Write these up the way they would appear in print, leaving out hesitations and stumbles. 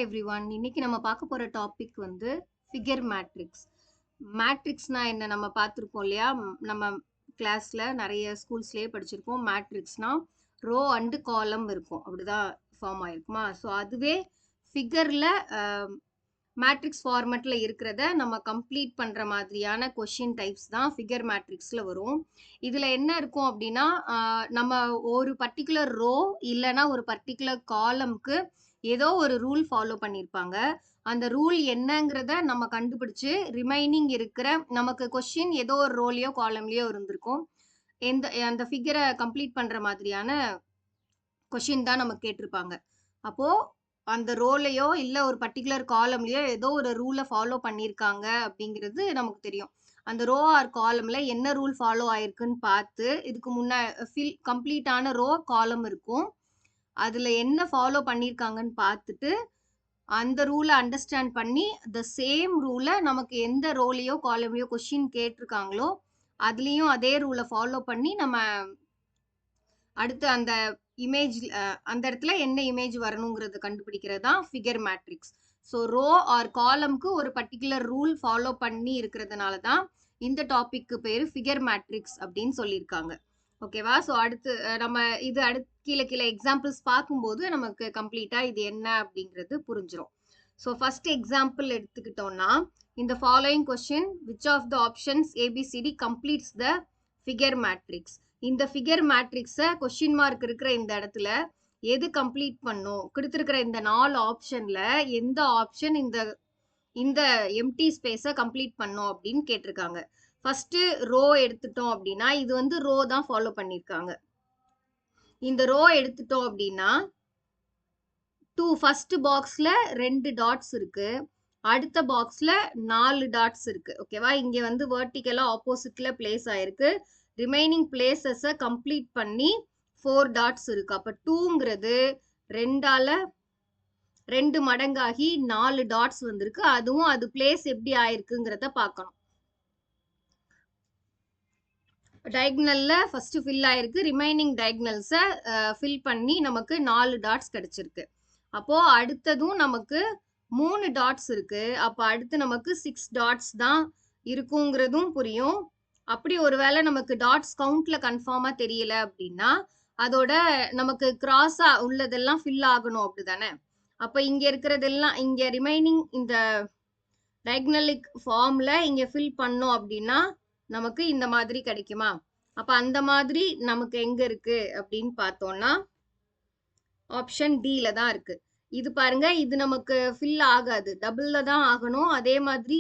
Everyone, இன்னைக்கு நம்ம பார்க்க போற டாபிக் வந்து ஃபிகர் மேட்ரிக்ஸ். மேட்ரிக்ஸ்னா என்ன நம்ம பார்த்துருப்போம் இல்லையா? நம்ம கிளாஸ்ல நிறைய ஸ்கூல்ஸ்லயே படிச்சிருப்போம். மேட்ரிக்ஸ்னா ரோ அண்ட் காலம் இருக்கும், அப்படிதான் ஃபார்ம் ஆயிருக்குமா? ஸோ அதுவே ஃபிகர்ல மேட்ரிக்ஸ் ஃபார்மேட்ல இருக்கிறத நம்ம கம்ப்ளீட் பண்ற மாதிரியான கொஷின் டைப்ஸ் தான் ஃபிகர் மேட்ரிக்ஸ்ல வரும். இதுல என்ன இருக்கும் அப்படின்னா, நம்ம ஒரு பர்டிகுலர் ரோ இல்லைன்னா ஒரு பர்டிகுலர் காலம்க்கு ஏதோ ஒரு ரூல் ஃபாலோ பண்ணியிருப்பாங்க. அந்த ரூல் என்னங்கிறத நம்ம கண்டுபிடிச்சு ரிமைனிங் இருக்கிற நமக்கு கொஸ்டின் ஏதோ ஒரு ரோலையோ காலம்லயோ இருந்திருக்கும். அந்த ஃபிகரை கம்ப்ளீட் பண்ற மாதிரியான கொஸ்டின் தான் நமக்கு கேட்டிருப்பாங்க. அப்போ அந்த ரோலையோ இல்ல ஒரு பர்டிகுலர் காலம்லயோ ஏதோ ஒரு ரூலை ஃபாலோ பண்ணியிருக்காங்க அப்படிங்கிறது நமக்கு தெரியும். அந்த ரோ ஆர் காலம்ல என்ன ரூல் ஃபாலோ ஆயிருக்குன்னு பார்த்து இதுக்கு முன்ன கம்ப்ளீட்டான ரோ காலம் இருக்கும். அதுல என்ன ஃபாலோ பண்ணியிருக்காங்கன்னு பார்த்துட்டு அந்த ரூலை அண்டர்ஸ்டாண்ட் பண்ணி த சேம் ரூலை நமக்கு எந்த ரோலையோ காலம்லயோ கொஸ்டின் கேட்டிருக்காங்களோ அதுலயும் அதே ரூலை ஃபாலோ பண்ணி நம்ம அடுத்து அந்த இமேஜ் அந்த இடத்துல என்ன இமேஜ் வரணுங்கிறத கண்டுபிடிக்கிறது தான் figure matrix. So row or காலம்க்கு ஒரு பர்டிகுலர் ரூல் ஃபாலோ பண்ணி இருக்கிறதுனால தான் இந்த டாபிக்கு பேர் ஃபிகர் மேட்ரிக்ஸ் அப்படின்னு சொல்லியிருக்காங்க. ஓகேவா? ஸோ அடுத்து நம்ம இது கீழே எக்ஸாம்பிள்ஸ் பார்க்கும்போது நமக்கு கம்ப்ளீட்டா இது என்ன அப்படிங்கிறது புரிஞ்சிடும். ஸோ ஃபர்ஸ்ட் எக்ஸாம்பிள் எடுத்துக்கிட்டோம்னா, இந்த following question which of the options A B C D completes the figure matrix. இந்த ஃபிகர் மேட்ரிக்ஸை கொஸ்டின் மார்க் இருக்கிற இந்த இடத்துல எது கம்ப்ளீட் பண்ணும்? கொடுத்துருக்கிற இந்த 4 ஆப்ஷன்ல எந்த ஆப்ஷன் இந்த எம்டி ஸ்பேஸை கம்ப்ளீட் பண்ணும் அப்படின்னு கேட்டிருக்காங்க. ஃபர்ஸ்ட் ரோ எடுத்துட்டோம் அப்படின்னா இது வந்து ரோ தான் ஃபாலோ பண்ணியிருக்காங்க. இந்த ரோ எடுத்துட்டோம் அப்படின்னா ஃபர்ஸ்ட் பாக்ஸ்ல 2 டாட்ஸ் இருக்கு, அடுத்த பாக்ஸ்ல 4 டாட்ஸ் இருக்கு. ஓகேவா? இங்க வந்து வெர்டிகலா ஆப்போசிட்ல பிளேஸ் ஆயிருக்கு. ரிமைனிங் பிளேசஸை கம்ப்ளீட் பண்ணி 4 டாட்ஸ் இருக்கு. அப்ப 2ங்கிறது 2 மடங்காகி 4 டாட்ஸ் வந்திருக்கு. அதுவும் அது பிளேஸ் எப்படி ஆயிருக்குங்கிறத பார்க்கணும். டயக்னல்ல ஃபர்ஸ்ட் ஃபில் ஆயிருக்கு, ரிமைனிங் டயக்னல்ஸை ஃபில் பண்ணி நமக்கு 4 டாட்ஸ் கிடைச்சிருக்கு. அப்போ அடுத்ததும் நமக்கு 3 டாட்ஸ் இருக்கு. அப்ப அடுத்து நமக்கு 6 டாட்ஸ் தான் இருக்குங்கிறதும் புரியும். அப்படி ஒருவேளை நமக்கு டாட்ஸ் கவுண்ட்ல கன்ஃபார்மா தெரியல அப்படின்னா அதோட நமக்கு கிராஸா உள்ளதெல்லாம் ஃபில் ஆகணும், அப்படிதானே? அப்ப இங்க இருக்கிறதெல்லாம் இங்க ரிமைனிங் இந்த டயக்னலிக் ஃபார்ம்ல இங்க ஃபில் பண்ணோம் அப்படின்னா நமக்கு இந்த மாதிரி கிடைக்குமா? அப்ப அந்த மாதிரி நமக்கு எங்க இருக்கு அப்படின்னு பார்த்தோம்னா ஆப்ஷன் டில தான் இருக்கு. இது பாருங்க, இது நமக்கு ஃபில் ஆகாது, டபுள்ல தான் ஆகணும். அதே மாதிரி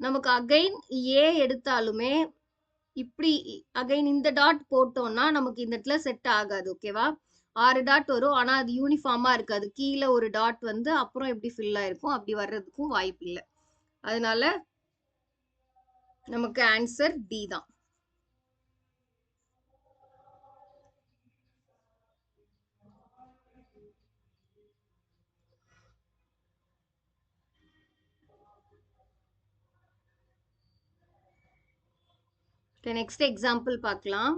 நமக்கு அகைன் ஏ எடுத்தாலுமே இப்படி அகைன் இந்த டாட் போட்டோம்னா நமக்கு இந்த இடத்துல செட் ஆகாது. ஓகேவா? 6 டாட் வரும், ஆனா அது யூனிஃபார்மா இருக்காது. கீழே ஒரு டாட் வந்து அப்புறம் எப்படி ஃபில் ஆயிருக்கும், அப்படி வர்றதுக்கும் வாய்ப்பு இல்லை. அதனால நமக்கு ஆன்சர் டி தான். நெக்ஸ்ட் எக்ஸாம்பிள் பார்க்கலாம்.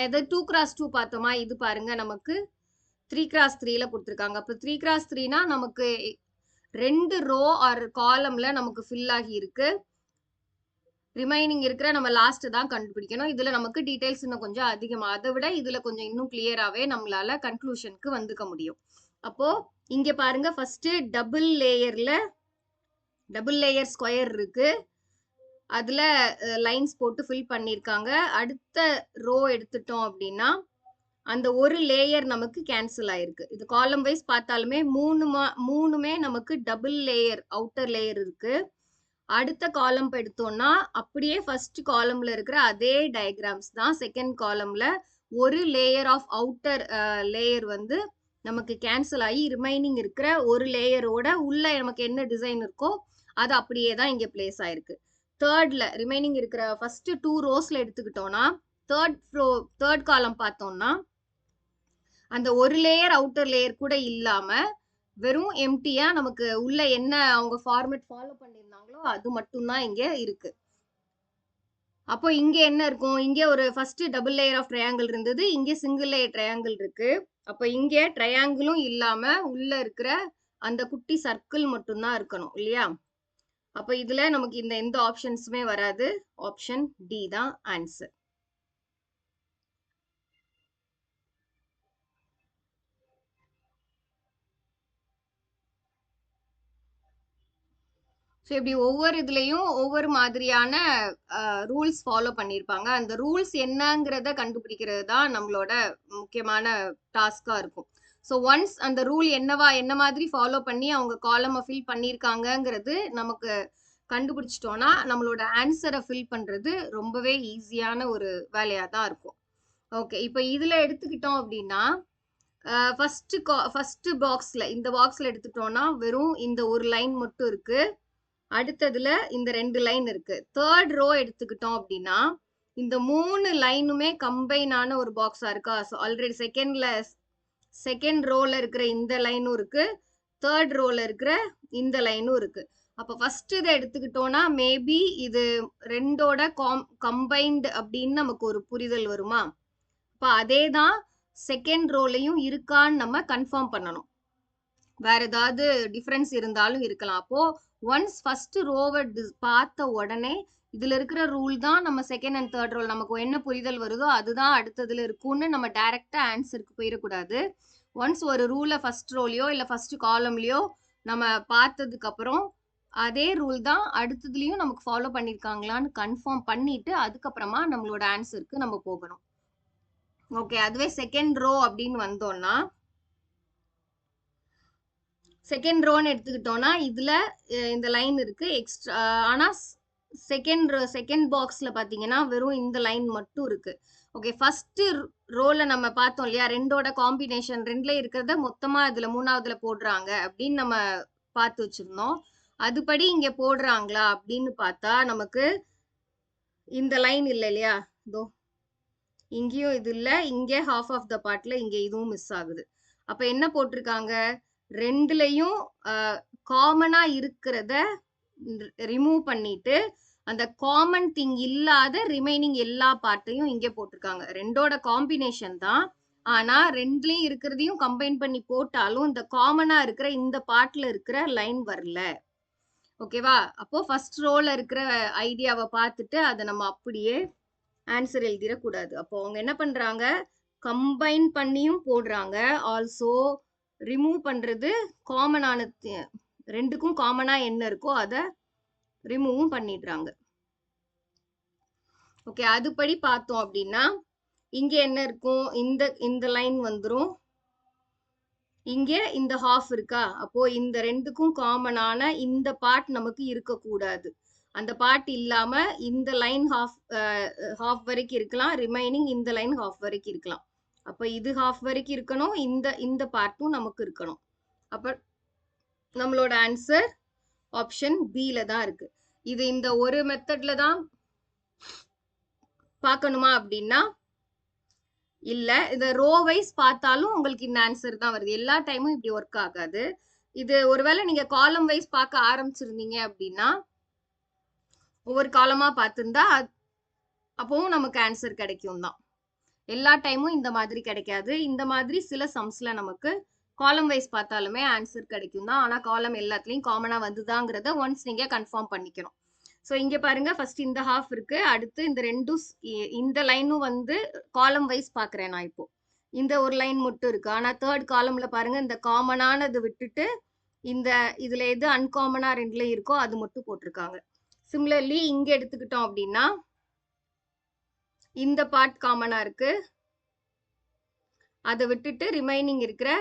எது 2x2 பார்த்தோமா? இது பாருங்க, நமக்கு 3x3ல கொடுத்துருக்காங்க. அப்ப 3x3னா நமக்கு 2 ரோ ஆர் காலம்ல நமக்கு ஃபில் ஆகி இருக்கு. ரிமைனிங் இருக்கிற நம்ம லாஸ்ட் தான் கண்டுபிடிக்கணும். இதுல நமக்கு டீடைல்ஸ் இன்னும் கொஞ்சம் அதிகமா, அதை விட இதுல கொஞ்சம் இன்னும் கிளியராவே நம்மளால கன்க்ளூஷனுக்கு வந்துக்க முடியும். அப்போ இங்க பாருங்க, ஃபர்ஸ்ட் டபுள் லேயர் ஸ்கொயர் இருக்கு, அதுல லைன்ஸ் போட்டு ஃபில் பண்ணிருக்காங்க. அடுத்த ரோ எடுத்துட்டோம் அப்படின்னா அந்த ஒரு லேயர் நமக்கு கேன்சல் ஆயிருக்கு. இது காலம் வைஸ் பார்த்தாலுமே மூணுமே நமக்கு டபுள் லேயர் அவுட்டர் லேயர் இருக்கு. அடுத்த காலம் எடுத்தோம்னா அப்படியே ஃபர்ஸ்ட் காலம்ல இருக்கிற அதே டயக்ராம்ஸ் தான் செகண்ட் காலம்ல ஒரு லேயர் ஆஃப் அவுட்டர் லேயர் வந்து நமக்கு கேன்சல் ஆகி ரிமைனிங் இருக்கிற ஒரு லேயரோட உள்ள நமக்கு என்ன டிசைன் இருக்கோ அது அப்படியே தான் இங்க பிளேஸ் ஆயிருக்கு. தேர்ட்ல ரிமைனிங் இருக்கிற ஃபர்ஸ்ட் 2 ரோஸ்ல எடுத்துக்கிட்டோம்னா தேர்ட் காலம் பார்த்தோம்னா அந்த ஒரு லேயர் அவுட்டர் லேயர் கூட இல்லாம வெறும் எம்டியா நமக்கு உள்ள என்ன அவங்க ஃபார்மேட் ஃபாலோ பண்ணிருந்தாங்களோ அது மட்டும் தான் இங்க இருக்கு. அப்போ இங்க என்ன இருக்கும்? இங்க ஒரு first double layer of triangle இருந்தது. இங்க சிங்கிள் லேயர் ட்ரையாங்கிள் இருக்கு. அப்ப இங்க ட்ரையாங்கிளும் இல்லாம உள்ள இருக்கிற அந்த குட்டி சர்க்கிள் மட்டும் தான் இருக்கணும் இல்லையா? அப்ப இதுல நமக்கு இந்த எந்த ஆப்ஷன்ஸுமே வராது. ஆப்ஷன் டி தான் ஆன்சர். ஸோ இப்படி ஒவ்வொரு இதுலயும் ஒவ்வொரு மாதிரியான ரூல்ஸ் ஃபாலோ பண்ணியிருப்பாங்க. அந்த ரூல்ஸ் என்னங்கிறத கண்டுபிடிக்கிறது தான் நம்மளோட முக்கியமான டாஸ்கா இருக்கும். ஸோ ஒன்ஸ் அந்த ரூல் என்ன மாதிரி ஃபாலோ பண்ணி அவங்க காலமை ஃபில் பண்ணியிருக்காங்கங்கிறது நமக்கு கண்டுபிடிச்சிட்டோம்னா நம்மளோட ஆன்சரை ஃபில் பண்றது ரொம்பவே ஈஸியான ஒரு வேலையா தான் இருக்கும். ஓகே, இப்போ இதுல எடுத்துக்கிட்டோம் அப்படின்னா ஃபர்ஸ்ட் பாக்ஸ்ல இந்த பாக்ஸ்ல எடுத்துட்டோம்னா வெறும் இந்த ஒரு லைன் மட்டும் இருக்கு. அடுத்ததுல இந்த 2 லைன் இருக்கு. தேர்ட் ரோ எடுத்துக்கிட்டோம் அப்படின்னா இந்த 3 லைனுமே கம்பைன் ஆன ஒரு பாக்ஸா இருக்கா? ஸோ ஆல்ரெடி செகண்ட் ரோல இருக்கிற இந்த லைனும் இருக்கு, தேர்ட் ரோல இருக்கிற இந்த லைனும் இருக்கு. அப்ப ஃபர்ஸ்ட் இதை எடுத்துக்கிட்டோம்னா மேபி இது ரெண்டோட கம்பைன்டு அப்படின்னு நமக்கு ஒரு புரிதல் வருமா? அப்ப அதே தான் செகண்ட் ரோலையும் இருக்கான்னு நம்ம கன்ஃபார்ம் பண்ணணும். வேற ஏதாவது டிஃபரன்ஸ் இருந்தாலும் இருக்கலாம். அப்போ ஒன்ஸ் ஃபர்ஸ்ட் ரோவை பார்த்த உடனே இதுல இருக்கிற ரூல் தான் நம்ம செகண்ட் அண்ட் தேர்ட் ரோல் நமக்கு என்ன புரிதல் வருதோ அதுதான் அடுத்ததுல இருக்கும்னு நம்ம டைரக்டா ஆன்சருக்கு போயிடக்கூடாது. ஒன்ஸ் ஒரு ரூலை ஃபர்ஸ்ட் ரோலையோ இல்ல ஃபர்ஸ்ட் காலம்லயோ நம்ம பார்த்ததுக்கு அப்புறம் அதே ரூல் தான் அடுத்ததுலயும் நமக்கு ஃபாலோ பண்ணிருக்காங்களான்னு கன்ஃபார்ம் பண்ணிட்டு அதுக்கப்புறமா நம்மளோட ஆன்சருக்கு நம்ம போகணும். ஓகே, அதுவே செகண்ட் ரோ அப்படின்னு வந்தோம்னா செகண்ட் ரோன்னு எடுத்துக்கிட்டோம்னா இதுல இந்த லைன் இருக்கு எக்ஸ்ட்ரா. ஆனா செகண்ட் பாக்ஸ்ல பாத்தீங்கன்னா வெறும் இந்த லைன் மட்டும் இருக்கு. ஓகே, ஃபர்ஸ்ட் ரோல நம்ம பார்த்தோம் இல்லையா, ரெண்டோட காம்பினேஷன் ரெண்டுல இருக்கிறத மொத்தமா இதுல மூணாவதுல போடுறாங்க அப்படின்னு நம்ம பார்த்து வச்சிருந்தோம். அதுபடி இங்க போடுறாங்களா அப்படின்னு பார்த்தா நமக்கு இந்த லைன் இல்லை இல்லையா, இதோ இங்கேயும் இது இல்ல, இங்க ஹாஃப் ஆஃப் த பார்ட்ல இங்க இதுவும் மிஸ் ஆகுது. அப்ப என்ன போட்டிருக்காங்க, ரெண்டுலயும் காமனா இருக்கிறத ரிமூவ் பண்ணிட்டு அந்த காமன் திங் இல்லாத ரிமைனிங் எல்லா பார்ட்டையும் இங்கே போட்டிருக்காங்க. ரெண்டோட காம்பினேஷன் தான், ஆனா ரெண்டுலயும் இருக்கிறதையும் கம்பைன் பண்ணி போட்டாலும் இந்த காமனா இருக்கிற இந்த பார்ட்ல இருக்கிற லைன் வரல. ஓகேவா? அப்போ ஃபர்ஸ்ட் ரோல இருக்கிற ஐடியாவை பார்த்துட்டு அதை நம்ம அப்படியே ஆன்சர் எழுதிடக்கூடாது. அப்போ அவங்க என்ன பண்றாங்க, கம்பைன் பண்ணியும் போடுறாங்க, ஆல்சோ ரிமூவ் பண்றது காமனான ரெண்டுக்கும் காமனா என்ன இருக்கோ அதை ரிமூவும் பண்ணிடுறாங்க. ஓகே, அதுபடி பார்த்தோம் அப்படின்னா இங்க என்ன இருக்கும், இந்த லைன் வந்துரும், இங்க இந்த ஹாஃப் இருக்கா, அப்போ இந்த ரெண்டுக்கும் காமனான இந்த பார்ட் நமக்கு இருக்கக்கூடாது. அந்த பார்ட் இல்லாம இந்த லைன் ஹாஃப் வரைக்கும் இருக்கலாம், ரிமைனிங் இந்த லைன் ஹாஃப் வரைக்கும் இருக்கலாம். அப்ப இது ஹாஃப் வரைக்கும் இருக்கணும், இந்த பார்ட்டும் நமக்கு இருக்கணும். அப்ப நம்மளோட ஆன்சர் ஆப்ஷன் பில தான் இருக்கு. இது இந்த ஒரு மெத்தட்ல தான் பார்க்கணுமா அப்படின்னா இல்ல, இத ரோ வைஸ் பார்த்தாலும் உங்களுக்கு இந்த ஆன்சர் தான் வருது. எல்லா டைமும் இப்படி ஒர்க் ஆகாது. இது ஒருவேளை நீங்க காலம் வைஸ் பார்க்க ஆரம்பிச்சிருந்தீங்க அப்படின்னா ஒவ்வொரு காலமா பார்த்திருந்தா அப்பவும் நமக்கு ஆன்சர் கிடைக்கும் தான். எல்லா டைமும் இந்த மாதிரி கிடைக்காது. இந்த மாதிரி சில சம்ஸ்ல நமக்கு காலம் வைஸ் பார்த்தாலுமே ஆன்சர் கிடைக்கும் தான். ஆனா காலம் எல்லாத்துலயும் காமனா வந்துதாங்கிறத ஒன்ஸ் நீங்க கன்ஃபார்ம் பண்ணிக்கணும். ஸோ இங்க பாருங்க, ஃபர்ஸ்ட் இந்த ஹாஃப் இருக்கு, அடுத்து இந்த ரெண்டும் இந்த லைனும் வந்து காலம் வைஸ் பாக்குறேன் நான். இப்போ இந்த ஒரு லைன் மட்டும் இருக்கு, ஆனா தேர்ட் காலம்ல பாருங்க இந்த காமனானது விட்டுட்டு இந்த இதுல எது அன்காமனா ரெண்டுல இருக்கோ அது மட்டும் போட்டிருக்காங்க. சிமிலர்லி இங்க எடுத்துக்கிட்டோம் அப்படின்னா இந்த பார்ட் காமனா இருக்கு, அதை விட்டுட்டு ரிமைனிங் இருக்கிற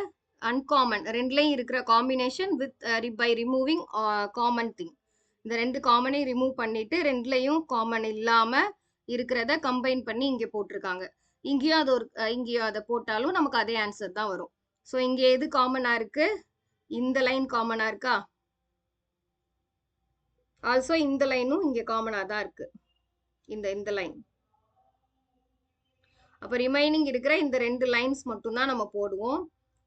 அன்காமன் ரெண்டுலயும் இருக்கிற combination with by removing common thing, இந்த ரெண்டு காமனையும் ரிமூவ் பண்ணிட்டு ரெண்டுலயும் காமன் இல்லாம இருக்கிறத கம்பைன் பண்ணி இங்க போட்டிருக்காங்க. இங்கேயும் அது இங்கேயும் அதை போட்டாலும் நமக்கு அதே ஆன்சர் தான் வரும். ஸோ இங்க எது காமனா இருக்கு, இந்த லைன் காமனா இருக்கா, ஆல்சோ இந்த லைனும் இங்க காமனா தான் இருக்கு, இந்த லைன். அப்ப ரிமைனிங் இருக்கிற இந்த ரெண்டு லைன்ஸ் மட்டும் தான் நம்ம போடுவோம்.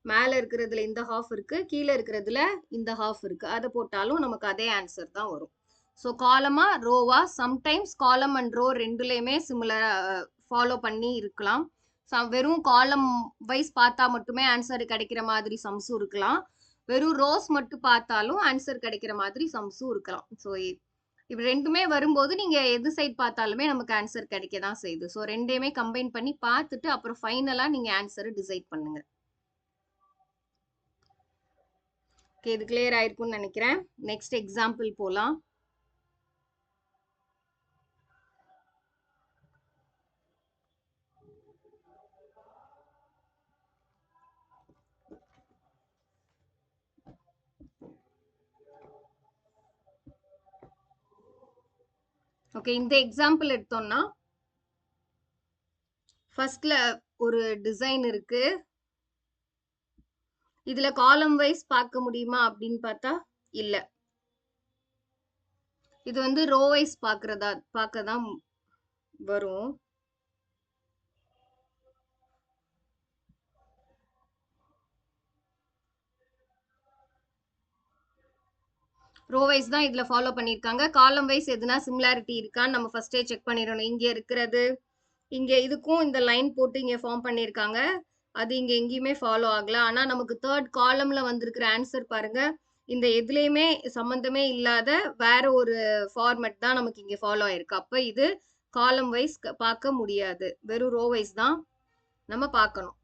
மேல இருக்கிறதுல இந்த ஹாஃப் இருக்கு, கீழே இருக்கிறதுல இந்த ஹாஃப் இருக்கு, அதை போட்டாலும் நமக்கு அதே ஆன்சர் தான் வரும். ஸோ காலமா ரோவா, சம்டைம்ஸ் காலம் அண்ட் ரோ ரெண்டுலையுமே சிமிலரா ஃபாலோ பண்ணி இருக்கலாம். வெறும் காலம் வைஸ் பார்த்தா மட்டுமே ஆன்சர் கிடைக்கிற மாதிரி சம்ஸும் இருக்கலாம். வெறும் ரோஸ் மட்டும் பார்த்தாலும் ஆன்சர் கிடைக்கிற மாதிரி சம்ஸும் இருக்கலாம். ஸோ இப்ப ரெண்டுமே வரும்போது நீங்க எது சைட் பார்த்தாலுமே நமக்கு ஆன்சர் கிடைக்க தான் செய்யுது. ஸோ ரெண்டையுமே கம்பைன் பண்ணி பார்த்துட்டு அப்புறம் ஃபைனலா நீங்க ஆன்சரை டிசைட் பண்ணுங்க. ஓகே, இது கிளியர் ஆயிருக்கும்னு நினைக்கிறேன். நெக்ஸ்ட் எக்ஸாம்பிள் போலாம். ஓகே, இந்த எக்ஸாம்பிள் எடுத்தோம்னா ஃபர்ஸ்ட்ல ஒரு டிசைன் இருக்கு. இதுல காலம் வைஸ் பார்க்க முடியுமா அப்படின்னு பார்த்தா இல்ல. இது வந்து ரோ வைஸ் பார்க்க தான் வரும். ரோ வைஸ் தான் இதுல ஃபாலோ பண்ணிருக்காங்க. காலம் வைஸ் எதுனா சிமிலாரிட்டி இருக்கான்னு நம்ம ஃபர்ஸ்டே செக் பண்ணிடணும். இங்க இருக்கிறது, இங்க இதுக்கும் இந்த லைன் போட்டு இங்க ஃபார்ம் பண்ணிருக்காங்க. அது இங்க எங்கேயுமே ஃபாலோ ஆகல. ஆனா நமக்கு தேர்ட் காலம்ல வந்திருக்கிற ஆன்சர் பாருங்க, இந்த எதுலயுமே சம்பந்தமே இல்லாத வேற ஒரு ஃபார்மேட் தான் நமக்கு இங்க ஃபாலோ ஆயிருக்கு. அப்ப இது காலம் வைஸ் பார்க்க முடியாது. வெறும் ரோ வைஸ் தான் நம்ம பார்க்கணும்.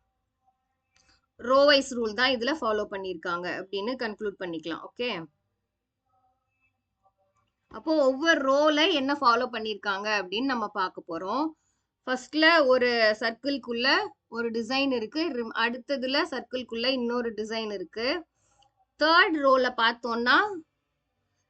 ரோ வைஸ் ரூல் தான் இதுல ஃபாலோ பண்ணிருக்காங்க அப்படின்னு கன்க்ளூட் பண்ணிக்கலாம். ஓகே, அப்போ ஒவ்வொரு ரோல என்ன ஃபாலோ பண்ணிருக்காங்க அப்படின்னு நம்ம பார்க்க போறோம். ஃபர்ஸ்ட்ல ஒரு சர்க்கிள்குள்ள ஒரு டிசைன் இருக்கு. அடுத்ததுல சர்க்கிள்குள்ள இன்னொரு டிசைன் இருக்கு. தேர்ட் ரோல பார்த்தோம்னா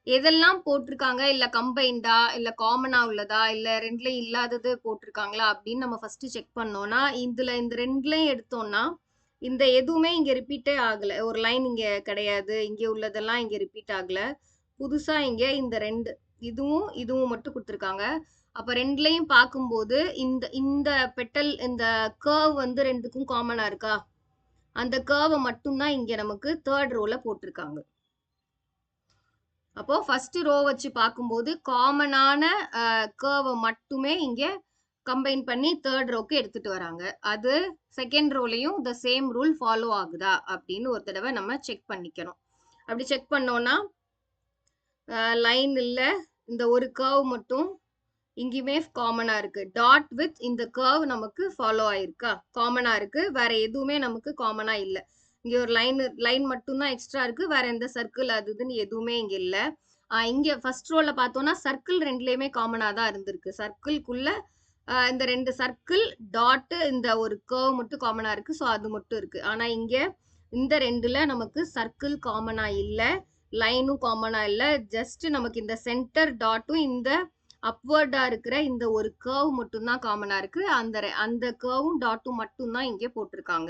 எதெல்லாம் போட்டிருக்காங்க, இல்ல கம்பைண்டா, இல்ல காமனா உள்ளதா, இல்ல ரெண்டுலயும் இல்லாதது போட்டிருக்காங்களா அப்படின்னு நம்ம ஃபர்ஸ்ட் செக் பண்ணோம்னா, இதுல இந்த ரெண்டுலயும் எடுத்தோம்னா இந்த எதுவுமே இங்க ரிப்பீட்டே ஆகல. ஒரு லைன் இங்க கிடையாது, இங்க உள்ளதெல்லாம் இங்க ரிப்பீட் ஆகல. புதுசா இங்க இந்த ரெண்டு இதுவும் மட்டும் கொடுத்துருக்காங்க. அப்ப ரெண்டுலயும் பார்க்கும்போது இந்த இந்த பெட்டல் இந்த கர்வ் வந்து ரெண்டுக்கும் காமனா இருக்கா, அந்த கர்வை மட்டும்தான் இங்க நமக்கு தேர்ட் ரோல போட்டிருக்காங்க. அப்போ ஃபர்ஸ்ட் ரோ வச்சு பார்க்கும்போது காமனான கர்வை மட்டுமே இங்க கம்பைன் பண்ணி தேர்ட் ரோக்கு எடுத்துட்டு வராங்க. அது செகண்ட் ரோலையும் த சேம் ரூல் ஃபாலோ ஆகுதா அப்படின்னு ஒரு தடவை நம்ம செக் பண்ணிக்கணும். அப்படி செக் பண்ணோம்னா லைன் இல்ல, இந்த ஒரு கர்வ் மட்டும் இங்கேயுமே காமனா இருக்கு. டாட் வித் இந்த கர்வ் நமக்கு ஃபாலோ ஆயிருக்கா, காமனா இருக்கு. வேற எதுவுமே நமக்கு காமனா இல்ல. இங்க ஒரு லைன் மட்டும் தான் எக்ஸ்ட்ரா இருக்கு. வேற எந்த சர்க்கிள் அதுன்னு எதுவுமே இங்க இல்ல. இங்க ஃபர்ஸ்ட் ரோல பார்த்தோம்னா சர்க்கிள் ரெண்டுலயுமே காமனா தான் இருந்திருக்கு. சர்க்கிள்குள்ள இந்த ரெண்டு சர்க்கிள் டாட் இந்த ஒரு கர்வ் மட்டும் காமனா இருக்கு. ஸோ அது மட்டும் இருக்கு. ஆனா இங்க இந்த ரெண்டுல நமக்கு சர்க்கிள் காமனா இல்ல, லைனும் காமனா இல்ல. ஜஸ்ட் நமக்கு இந்த சென்டர் டாட்டும் இந்த அப்வர்டா இருக்கிற இந்த ஒரு கர்வ் மட்டும் தான் காமனா இருக்கு. அந்த கர்வும் டாட்டும் மட்டும் தான் இங்கே போட்டிருக்காங்க.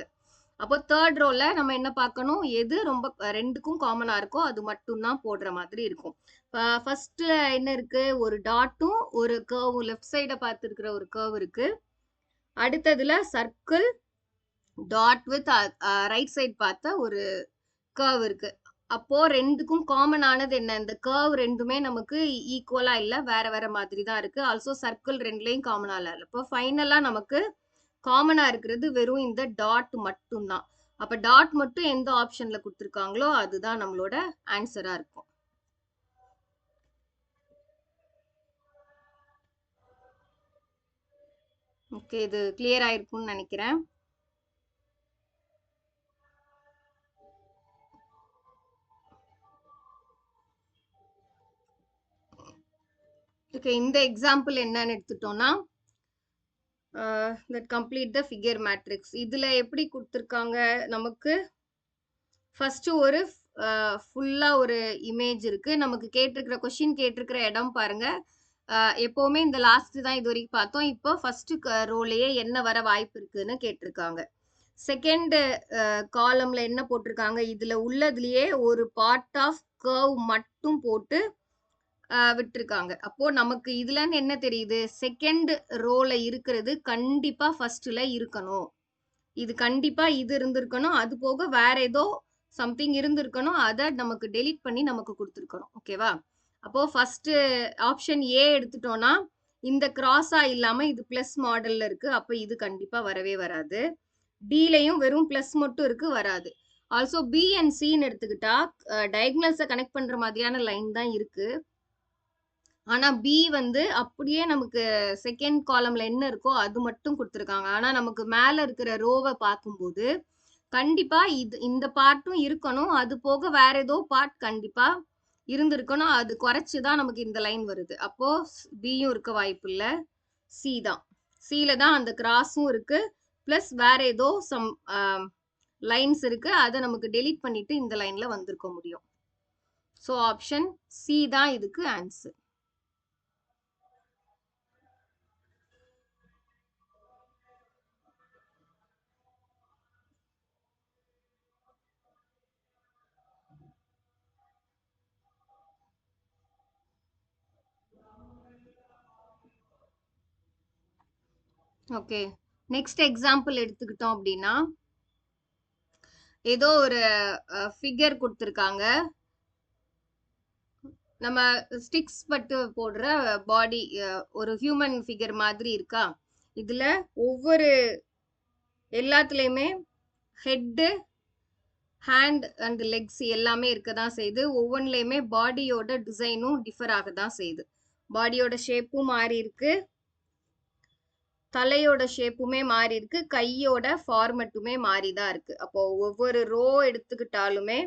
அப்போ தேர்ட் ரோல நம்ம என்ன பார்க்கணும், எது ரொம்ப ரெண்டுக்கும் காமனா இருக்கோ அது மட்டும் தான் போடுற மாதிரி இருக்கும். ஃபர்ஸ்ட்ல என்ன இருக்கு, ஒரு டாட்டும் ஒரு கர்வும், லெஃப்ட் சைட பார்த்துருக்கிற ஒரு கர்வ் இருக்கு. அடுத்ததுல circle dot with right side பார்த்த ஒரு கர்வ் இருக்கு. அப்போ ரெண்டுக்கும் காமன் ஆனது என்ன, இந்த கர்வ் ரெண்டுமே நமக்கு ஈக்குவலா இல்ல, வேற வேற மாதிரி தான் இருக்கு. ஆல்சோ சர்க்கிள் ரெண்டுலயும் காமனா இல்ல. இப்போ ஃபைனலா நமக்கு காமனா இருக்கிறது வெறும் இந்த டாட் மட்டும் தான். அப்ப டாட் மட்டும் எந்த ஆப்ஷன்ல கொடுத்திருக்காங்களோ அதுதான் நம்மளோட ஆன்சரா இருக்கும். ஓகே, இது கிளியர் ஆயிருக்கும்னு நினைக்கிறேன். ஓகே, இந்த எக்ஸாம்பிள் என்னன்னு எடுத்துட்டோம்னா that complete the figure matrix. இதுல எப்படி கொடுத்திருக்காங்க நமக்கு, ஃபர்ஸ்ட் ஒரு ஃபுல்லா ஒரு இமேஜ் இருக்கு. நமக்கு கேட்டிருக்கிற கொஸ்டின் கேட்டிருக்கிற இடம் பாருங்க, எப்பவுமே இந்த லாஸ்ட் தான் இது வரைக்கும் பார்த்தோம். இப்போ ஃபர்ஸ்ட் ரோலயே என்ன வர வாய்ப்பு இருக்குன்னு கேட்டிருக்காங்க. செகண்ட் காலம்ல என்ன போட்டிருக்காங்க, இதுல உள்ளதுலயே ஒரு பார்ட் ஆஃப் கர்வ் மட்டும் போட்டு விட்டுருக்காங்க. அப்போ நமக்கு இதுல இருந்து என்ன தெரியுது, செகண்ட் ரோல இருக்கிறது கண்டிப்பா ஃபர்ஸ்ட்ல இருக்கணும். இது கண்டிப்பா இது இருந்திருக்கணும். அது போக வேற ஏதோ சம்திங் இருந்திருக்கணும். அதை நமக்கு டெலீட் பண்ணி நமக்கு கொடுத்துருக்கணும். ஓகேவா? அப்போ ஃபர்ஸ்ட் ஆப்ஷன் ஏ எடுத்துட்டோம்னா இந்த கிராஸா இல்லாம இது பிளஸ் மாடல்ல இருக்கு. அப்ப இது கண்டிப்பா வரவே வராது. டிலையும் வெறும் பிளஸ் மட்டும் இருக்கு, வராது. ஆல்சோ பி அண்ட் சின்னு எடுத்துக்கிட்டா டயக்னல்ஸை கனெக்ட் பண்ற மாதிரியான லைன் தான் இருக்கு. ஆனா பி வந்து அப்படியே நமக்கு செகண்ட் காலம்ல என்ன இருக்கோ அது மட்டும் கொடுத்துருக்காங்க. ஆனா நமக்கு மேல இருக்கிற ரோவை பார்க்கும்போது கண்டிப்பா இந்த பார்ட்டும் இருக்கணும். அது போக வேற ஏதோ பார்ட் கண்டிப்பா இருந்திருக்கணும். அது குறைச்சுதான் நமக்கு இந்த லைன் வருது. அப்போ பியும் இருக்க வாய்ப்பு இல்ல, சி தான். சில தான் அந்த கிராஸும் இருக்கு, பிளஸ் வேற ஏதோ சம் லைன்ஸ் இருக்கு. அதை நமக்கு டெலீட் பண்ணிட்டு இந்த லைன்ல வந்திருக்க முடியும். ஸோ ஆப்ஷன் சி தான் இதுக்கு ஆன்சர். ஓகே, நெக்ஸ்ட் எக்ஸாம்பிள் எடுத்துக்கிட்டோம் அப்படின்னா ஏதோ ஒரு ஃபிகர் கொடுத்துருக்காங்க. நம்ம ஸ்டிக்ஸ் பட்டு போடுற பாடி ஒரு ஹியூமன் ஃபிகர் மாதிரி இருக்கா. இதுல ஒவ்வொரு எல்லாத்துலயுமே ஹெட்டு, ஹேண்ட் அண்ட் லெக்ஸ் எல்லாமே இருக்கதான் செய்யுது. ஒவ்வொன்றுலயுமே பாடியோட டிசைனும் டிஃபர் ஆகதான் செய்யுது. பாடியோட ஷேப்பும் மாறி இருக்கு, தலையோட ஷேப்புமே மாறி இருக்கு, கையோட ஃபார்மட்டுமே மாறிதான் இருக்கு. அப்போ ஒவ்வொரு ரோ எடுத்துக்கிட்டாலுமே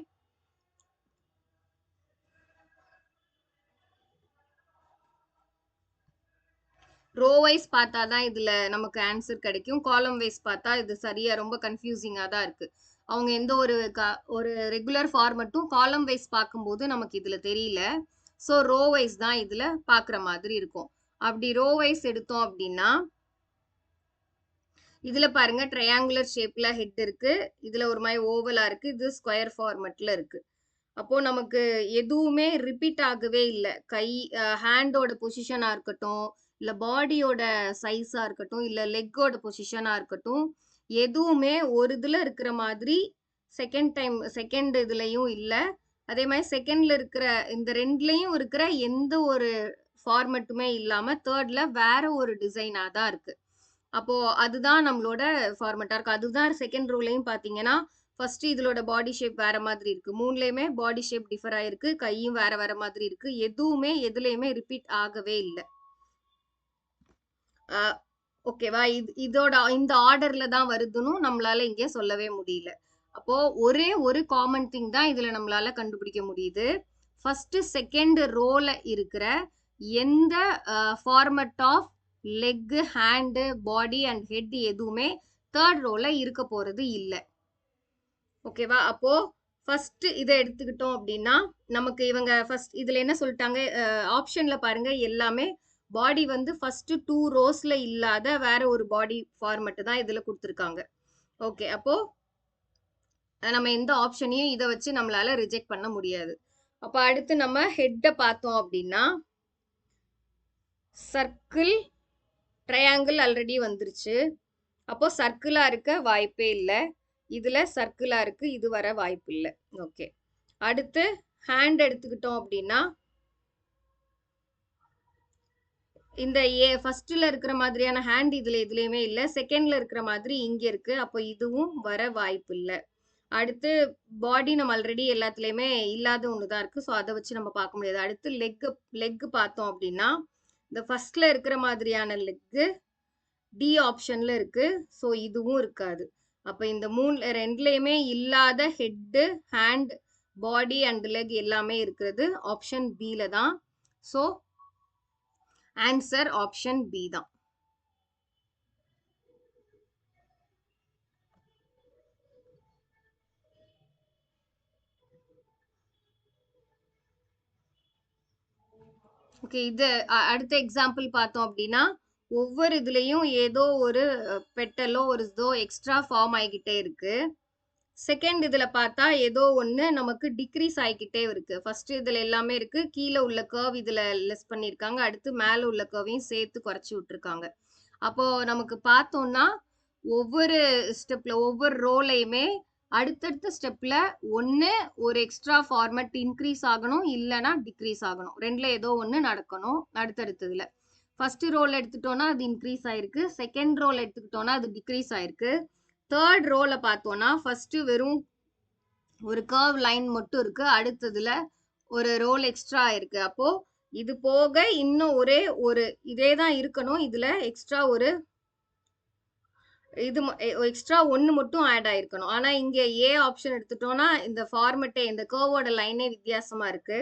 ரோ வைஸ் பார்த்தா தான் இதுல நமக்கு ஆன்சர் கிடைக்கும். காலம் வைஸ் பார்த்தா இது சரியா ரொம்ப கன்ஃபியூசிங்கா தான் இருக்கு. அவங்க எந்த ஒரு ரெகுலர் ஃபார்மட்டும் காலம் வைஸ் பார்க்கும்போது நமக்கு இதுல தெரியல. ஸோ ரோ வைஸ் தான் இதுல பாக்குற மாதிரி இருக்கும். அப்படி ரோ வைஸ் எடுத்தோம் அப்படின்னா இதுல பாருங்க ட்ரையாங்குலர் ஷேப்ல ஹெட் இருக்கு, இதுல ஒரு மாதிரி ஓவலா இருக்கு, இது ஸ்கொயர் ஃபார்மட்ல இருக்கு. அப்போ நமக்கு எதுவுமே ரிப்பீட் ஆகவே இல்லை. ஹேண்டோட பொசிஷனா இருக்கட்டும், இல்ல பாடியோட சைஸா இருக்கட்டும், இல்ல லெக்கோட பொசிஷனா இருக்கட்டும், எதுவுமே ஒரு இதுல இருக்கிற மாதிரி செகண்ட் இதுலயும் இல்ல. அதே மாதிரி செகண்ட்ல இருக்கிற இந்த ரெண்டுலயும் இருக்கிற எந்த ஒரு ஃபார்மட்டுமே இல்லாம தேர்ட்ல வேற ஒரு டிசைனா தான் இருக்கு. அப்போ அதுதான் நம்மளோட ஃபார்மட்டா இருக்கு. அதுதான் செகண்ட் ரோலையும் பாத்தீங்கன்னா ஃபர்ஸ்ட் இதோட பாடி ஷேப் வேற மாதிரி இருக்கு. மூணுலயுமே பாடி ஷேப் டிஃபர் ஆயிருக்கு, கையும் வேற வேற மாதிரி இருக்கு. எதுவுமே எதுலயுமே ரிப்பீட் ஆகவே இல்லை. ஓகேவா, இதோட இந்த ஆர்டர்ல தான் வருதுன்னு நம்மளால இங்க சொல்லவே முடியல. அப்போ ஒரே ஒரு காமன் திங் தான் இதுல நம்மளால கண்டுபிடிக்க முடியுது. ஃபர்ஸ்ட் செகண்ட் ரோல இருக்கிற எந்த format of leg, hand, body and head எதுவுமே தேர்ட் ரோல இருக்க போறது இல்லை. ஓகேவா, அப்போ ஃபர்ஸ்ட் இதை எடுத்துக்கிட்டோம் அப்படின்னா நமக்கு இவங்க ஃபர்ஸ்ட் இதுல என்ன சொல்லிட்டாங்க, ஆப்ஷன்ல பாருங்க எல்லாமே பாடி வந்து ஃபர்ஸ்ட் 2 ரோஸ்ல இல்லாத வேற ஒரு பாடி ஃபார்மட் தான் இதுல கொடுத்துருக்காங்க. ஓகே, அப்போ நம்ம எந்த ஆப்ஷனையும் இதை வச்சு நம்மளால ரிஜெக்ட் பண்ண முடியாது. அப்ப அடுத்து நம்ம ஹெட்டை பார்த்தோம் அப்படின்னா சர்க்கிள், ட்ரையாங்கிள் ஆல்ரெடி வந்துருச்சு. அப்போ சர்க்கிளா இருக்க வாய்ப்பே இல்லை. இதுல சர்க்கிளா இருக்கு, இது வர வாய்ப்பு இல்லை. ஓகே, அடுத்து ஹேண்ட் எடுத்துக்கிட்டோம் அப்படின்னா இந்த ஃபர்ஸ்ட்ல இருக்கிற மாதிரியான ஹேண்ட் இதுல எதுலயுமே இல்ல, செகண்ட்ல இருக்கிற மாதிரி இங்க இருக்கு. அப்போ இதுவும் வர வாய்ப்பு இல்லை. அடுத்து பாடி நம்ம ஆல்ரெடி எல்லாத்துலயுமே இல்லாத ஒண்ணுதான் இருக்கு. ஸோ அதை வச்சு நம்ம பார்க்க முடியாது. அடுத்து லெக் பார்த்தோம் அப்படின்னா இந்த ஃபர்ஸ்ட்ல இருக்கிற மாதிரியான லெக் டி ஆப்ஷன்ல இருக்கு. ஸோ இதுவும் இருக்காது. அப்ப இந்த ரெண்டுலயுமே இல்லாத head, hand, body and leg எல்லாமே இருக்கிறது ஆப்ஷன் பில தான். ஸோ ஆன்சர் ஆப்ஷன் பி தான். ஓகே, இது அடுத்த எக்ஸாம்பிள் பார்த்தோம் அப்படின்னா ஒவ்வொரு இதுலயும் ஏதோ ஒரு பெட்டலோ ஒரு இதோ எக்ஸ்ட்ரா ஃபார்ம் ஆகிக்கிட்டே இருக்கு. செகண்ட் இதுல பார்த்தா ஏதோ ஒண்ணு நமக்கு டிக்ரீஸ் ஆகிக்கிட்டே இருக்கு. ஃபர்ஸ்ட் இதுல எல்லாமே இருக்கு, கீழே உள்ள கர்வ் இதுல லெஸ் பண்ணிருக்காங்க, அடுத்து மேல உள்ள கர்வையும் சேர்த்து குறைச்சி விட்டுருக்காங்க. அப்போ நமக்கு பார்த்தோம்னா ஒவ்வொரு ஸ்டெப்ல ஒவ்வொரு ரோலையுமே அடுத்தடுத்த ஸ்டெப்ல ஒன்று ஒரு எக்ஸ்ட்ரா ஃபார்மட் இன்க்ரீஸ் ஆகணும், இல்லைனா டிக்ரீஸ் ஆகணும். ரெண்டுல ஏதோ ஒன்று நடக்கணும் அடுத்தடுத்ததுல. ஃபர்ஸ்ட் ரோல் எடுத்துட்டோம்னா அது இன்க்ரீஸ் ஆயிருக்கு, செகண்ட் ரோல் எடுத்துக்கிட்டோம்னா அது டிக்ரீஸ் ஆயிருக்கு. தேர்ட் ரோல பார்த்தோம்னா ஃபர்ஸ்ட் வெறும் ஒரு கர்வ் லைன் மட்டும் இருக்கு, அடுத்ததுல ஒரு ரோல் எக்ஸ்ட்ரா இருக்கு. அப்போ இது போக இன்னும் ஒரே ஒரு இதே தான் இருக்கணும், இதுல எக்ஸ்ட்ரா ஒரு இது எக்ஸ்ட்ரா ஒன்று மட்டும் ஆட் ஆயிருக்கணும். ஆனா இங்க ஏ ஆப்ஷன் எடுத்துட்டோம்னா இந்த ஃபார்மட்டே இந்த கர்வோட லைனே வித்தியாசமா இருக்கு.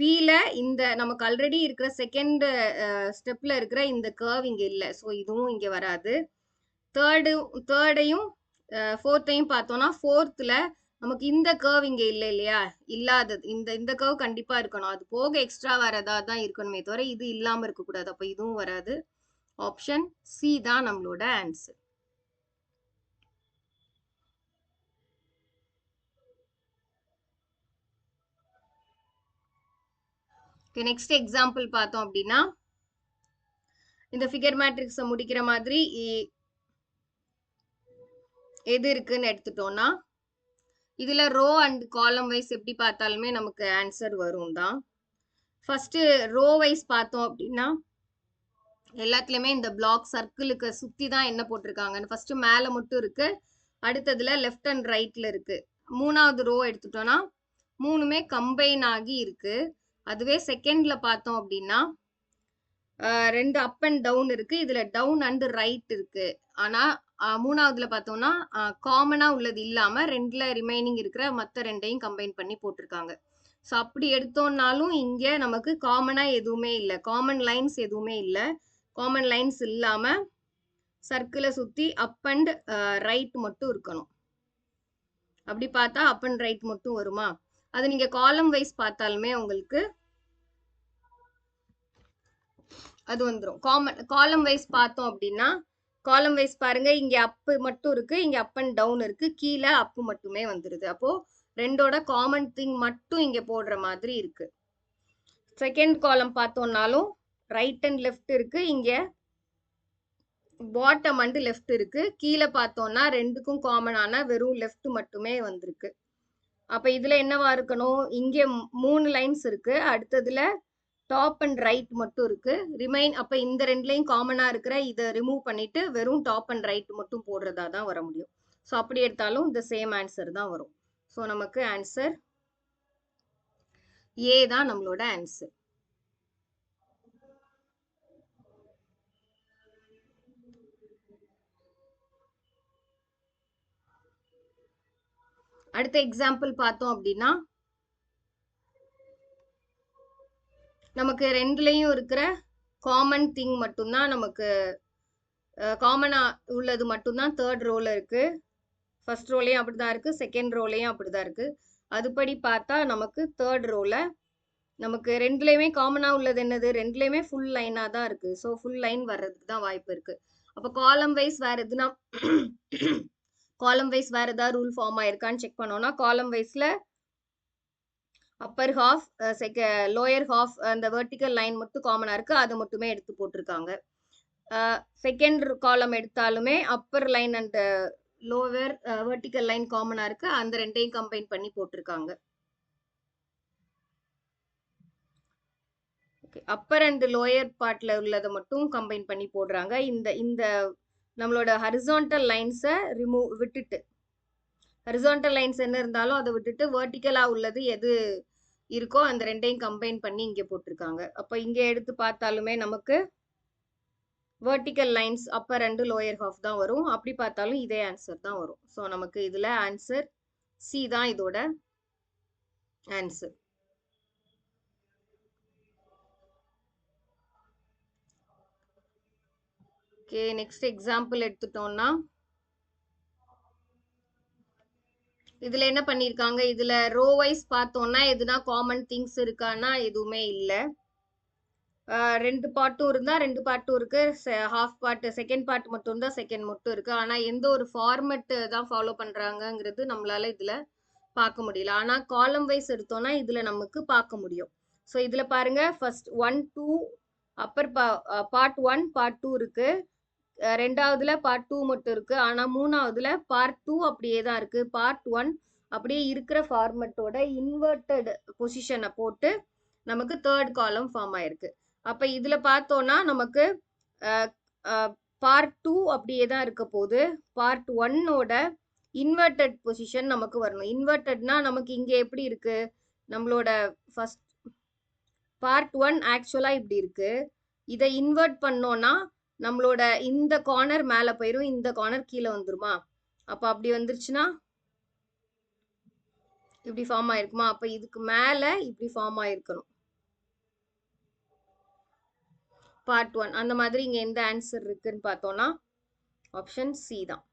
பில இந்த நமக்கு ஆல்ரெடி இருக்கிற செகண்ட் ஸ்டெப்ல இருக்கிற இந்த கர்வ் இங்க இல்ல, ஸோ இதுவும் இங்க வராது. தேர்டையும் ஃபோர்த்தையும் பார்த்தோம்னா ஃபோர்த்ல நமக்கு இந்த கர்வ் இங்க இல்ல இல்லையா, இல்லாதது. இந்த கர்வ் கண்டிப்பா இருக்கணும், அது போக எக்ஸ்ட்ரா வேற ஏதாவது தான் இருக்கணுமே தவிர இது இல்லாம இருக்கக்கூடாது. அப்ப இதுவும் வராது. ஆப்ஷன் சி தான் நம்மளோட ஆன்சர். நெக்ஸ்ட் எக்ஸாம்பிள் பார்த்தோம் அப்படின்னா இந்த ஃபிகர் மேட்ரிக்ஸை முடிக்கிற மாதிரி எது இருக்குன்னு எடுத்துட்டோம்னா இதுல ரோ அண்ட் காலம் வைஸ் எப்படி பார்த்தாலுமே நமக்கு ஆன்சர் வரும் தான். ஃபர்ஸ்ட் ரோ வைஸ் பார்த்தோம் அப்படின்னா எல்லாத்துலயுமே இந்த பிளாக் சர்க்கிளுக்கு சுத்தி தான் என்ன போட்டிருக்காங்கன்னு ஃபர்ஸ்ட் மேல மட்டும் இருக்கு, அடுத்ததுல லெஃப்ட் அண்ட் ரைட்ல இருக்கு. மூணாவது ரோ எடுத்துட்டோம்னா மூணுமே கம்பைன் ஆகி இருக்கு. அதுவே செகண்ட்ல பார்த்தோம் அப்படின்னா ரெண்டு அப் அண்ட் டவுன் இருக்கு, இதுல டவுன் அண்ட் ரைட் இருக்கு. ஆனா மூணாவதுல பார்த்தோம்னா காமனா உள்ளது இல்லாம ரெண்டுல ரிமைனிங் இருக்கிற மற்ற ரெண்டையும் கம்பைன் பண்ணி போட்டிருக்காங்க. ஸோ அப்படி எடுத்தோம்னாலும் இங்க நமக்கு காமனா எதுவுமே இல்லை, காமன் லைன்ஸ் எதுவுமே இல்லை. காமன் லைன்ஸ் இல்லாம சர்க்கிளை சுத்தி அப் அண்ட் ரைட் மட்டும் இருக்கணும். அப்படி பார்த்தா அப் அண்ட் ரைட் மட்டும் வருமா? அது நீங்க காலம் வைஸ் பார்த்தாலுமே உங்களுக்கு அது வந்துடும். காலம் வைஸ் பார்த்தோம் அப்படின்னா காலம் வைஸ் பாருங்க, இங்க அப்பு மட்டும் இருக்கு, இங்க அப் அண்ட் டவுன் இருக்கு, கீழே அப்பு மட்டுமே வந்துருது. அப்போ ரெண்டோட காமன் திங் மட்டும் இங்க போடுற மாதிரி இருக்கு. Second column பார்த்தோம்னாலும் right and left இருக்கு, இங்க பாட்டம் அண்ட் லெஃப்ட் இருக்கு. கீழே பார்த்தோம்னா ரெண்டுக்கும் காமனான வெறும் லெஃப்ட் மட்டுமே வந்திருக்கு. அப்ப இதுல என்னவா இருக்கணும், இங்க 3 லைன்ஸ் இருக்கு, அடுத்ததுல டாப் அண்ட் ரைட் மட்டும் இருக்கு, ரிமைன். அப்ப இந்த ரெண்டுலயும் காமனா இருக்கிற இதை ரிமூவ் பண்ணிட்டு வெறும் டாப் அண்ட் ரைட் மட்டும் போடுறதா தான் வர முடியும். ஸோ அப்படி எடுத்தாலும் இந்த சேம் ஆன்சர் தான் வரும். ஸோ நமக்கு ஆன்சர் ஏ தான் நம்மளோட ஆன்சர். அடுத்த எக்ஸாம்பிள் பார்த்தோம் அப்படின்னா நமக்கு ரெண்டுலயும் இருக்கிற காமன் திங் மட்டும்தான், நமக்கு காமனா உள்ளது மட்டும்தான் தேர்ட் ரோல இருக்கு. ஃபர்ஸ்ட் ரோலையும் அப்படிதான் இருக்கு, செகண்ட் ரோலையும் அப்படிதான் இருக்கு. அதுபடி பார்த்தா நமக்கு தேர்ட் ரோல நமக்கு ரெண்டுலயுமே காமனா உள்ளது என்னது, ரெண்டுலயுமே ஃபுல் லைனா தான் இருக்கு. ஸோ ஃபுல் லைன் வர்றதுக்கு தான் வாய்ப்பு இருக்கு. அப்ப காலம் வைஸ் வேற எதுனா காலம் வைஸ் வேற ஏதாவது ரூல் ஃபார்ம் ஆயிருக்கான்னு செக் பண்ணோம்னா காலம் வைஸ்ல அப்பர் ஹாஃப் லோயர் ஹாஃப் அந்த வெர்டிக்கல் லைன் மட்டும் காமனா இருக்கு, அதை மட்டுமே எடுத்து போட்டிருக்காங்க. செகண்ட் காலம் எடுத்தாலுமே upper line and lower vertical line காமனா இருக்கு, அந்த ரெண்டையும் கம்பைன் பண்ணி போட்டிருக்காங்க. அப்பர் அண்ட் லோயர் பார்ட்ல உள்ளதை மட்டும் கம்பைன் பண்ணி போடுறாங்க. இந்த நம்மளோட ஹரிசான்டல் லைன்ஸை விட்டுட்டு, ஹரிசான்டல் லைன்ஸ் என்ன இருந்தாலும் அதை விட்டுட்டு வெர்டிக்கலா உள்ளது எது இருக்கோ அந்த ரெண்டையும் கம்பைன் பண்ணி இங்க போட்டிருக்காங்க. அப்ப இங்க எடுத்து பார்த்தாலுமே நமக்கு vertical lines upper and lower half தான் வரும். அப்படி பார்த்தாலும் இதே ஆன்சர் தான் வரும். ஸோ நமக்கு இதுல ஆன்சர் சி தான் இதோட ஆன்சர். ஓகே, நெக்ஸ்ட் எக்ஸாம்பிள் எடுத்துட்டோம்னா இதுல என்ன பண்ணிருக்காங்க, இதுல ரோ வைஸ் பார்த்தோம்னா எதுனா காமன் திங்ஸ் இருக்கான்னா எதுவுமே இல்லை. ரெண்டு பார்ட்டும் இருந்தா ரெண்டு பார்ட்டும் இருக்கு, ஹாஃப் பார்ட் செகண்ட் பார்ட் மட்டும் இருந்தா செகண்ட் மட்டும் இருக்கு. ஆனா எந்த ஒரு ஃபார்மெட் தான் ஃபாலோ பண்றாங்கிறது நம்மளால இதுல பார்க்க முடியல. ஆனா காலம் வைஸ் எடுத்தோம்னா இதுல நமக்கு பார்க்க முடியும். ஸோ இதுல பாருங்க, ஃபர்ஸ்ட் 1 2 அப்பர் பார்ட் 1 பார்ட் 2 இருக்கு, ரெண்டாவதுல பார்ட் 2 மட்டும் இருக்கு. ஆனா மூணாவதுல பார்ட் 2 அப்படியே தான் இருக்கு. பார்ட் 1 அப்படியே இருக்கிற ஃபார்மட்டோட இன்வெர்டட் பொசிஷனை போட்டு நமக்கு தேர்ட் காலம் ஃபார்ம் ஆயிருக்கு. அப்ப இதுல பார்த்தோம்னா நமக்கு பார்ட் 2 அப்படியே தான் இருக்க போகுது. பார்ட் 1ஓட இன்வெர்டட் பொசிஷன் நமக்கு வரணும். இன்வெர்டட்னா நமக்கு இங்க எப்படி இருக்கு, நம்மளோட ஃபர்ஸ்ட் பார்ட் 1 ஆக்சுவலா இப்படி இருக்கு. இதை இன்வெர்ட் பண்ணோம்னா நம்மளோட இந்த கார்னர் மேல போயிரும், இந்த கார்னர் கீழே வந்துருமா? அப்ப அப்படி வந்துருச்சுன்னா இப்படி ஃபார்ம் ஆயிருக்குமா? அப்ப இதுக்கு மேல இப்படி ஃபார்ம் ஆயிருக்கணும் பார்ட் 1. அந்த மாதிரி இங்க எந்த ஆன்சர் இருக்குன்னு பார்த்தோம்னா ஆப்ஷன் சி தான்.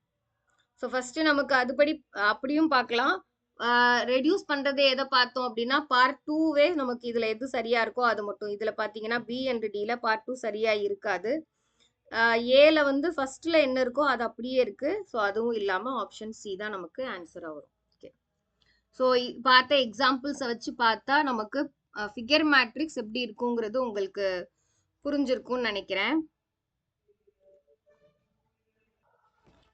ஸோ ஃபர்ஸ்ட் நமக்கு அதுபடி அப்படியும் பார்க்கலாம். ரெடியூஸ் பண்றது எதை பார்த்தோம் அப்படின்னா பார்ட் 2வே நமக்கு இதுல எது சரியா இருக்கோ அது மட்டும். இதுல பாத்தீங்கன்னா பி அண்ட் டில பார்ட் 2 சரியா இருக்காது. ஏல வந்து ஃபர்ஸ்ட்ல என்ன இருக்கோ அது அப்படியே இருக்கு. ஸோ அதுவும் இல்லாம ஆப்ஷன் சி தான் நமக்கு ஆன்சரா வரும். ஓகே, ஸோ பார்த்த எக்ஸாம்பிள்ஸை வச்சு பார்த்தா நமக்கு ஃபிகர் மேட்ரிக்ஸ் எப்படி இருக்குங்கிறது உங்களுக்கு புரிஞ்சிருக்கும்னு நினைக்கிறேன்.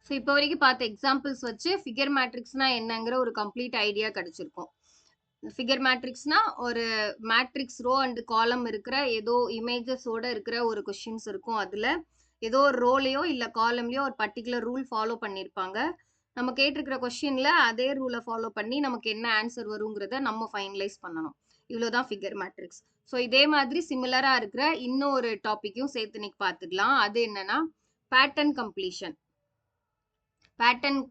ஸோ இப்போ வரைக்கும் பார்த்த எக்ஸாம்பிள்ஸ் வச்சு ஃபிகர் மேட்ரிக்ஸ்னா என்னங்கிற ஒரு கம்ப்ளீட் ஐடியா கிடைச்சிருக்கும். ஃபிகர் மேட்ரிக்ஸ்னா ஒரு மேட்ரிக்ஸ் ரோ அண்ட் காலம் இருக்கிற ஏதோ இமேஜஸோட இருக்கிற ஒரு கொஸ்டின்ஸ் இருக்கும். அதுல ஏதோ ஒரு ரோலையோ இல்ல காலம்லயோ ஒரு பர்டிகுலர் ரூல் ஃபாலோ பண்ணியிருப்பாங்க. நம்ம கேட்டிருக்கிற கொஸ்டின்ல அதே ரூலை ஃபாலோ பண்ணி நமக்கு என்ன ஆன்சர் வருங்கிறத நம்ம ஃபைனலைஸ் பண்ணணும். இவ்வளவுதான் ஃபிகர் மேட்ரிக்ஸ். ஸோ இதே மாதிரி சிமிலரா இருக்கிற இன்னொரு டாபிக்கும் சேர்த்து இன்னைக்கு பார்த்துக்கலாம். அது என்னன்னா பேட்டர்ன் கம்ப்ளீஷன். பேட்டர்ன்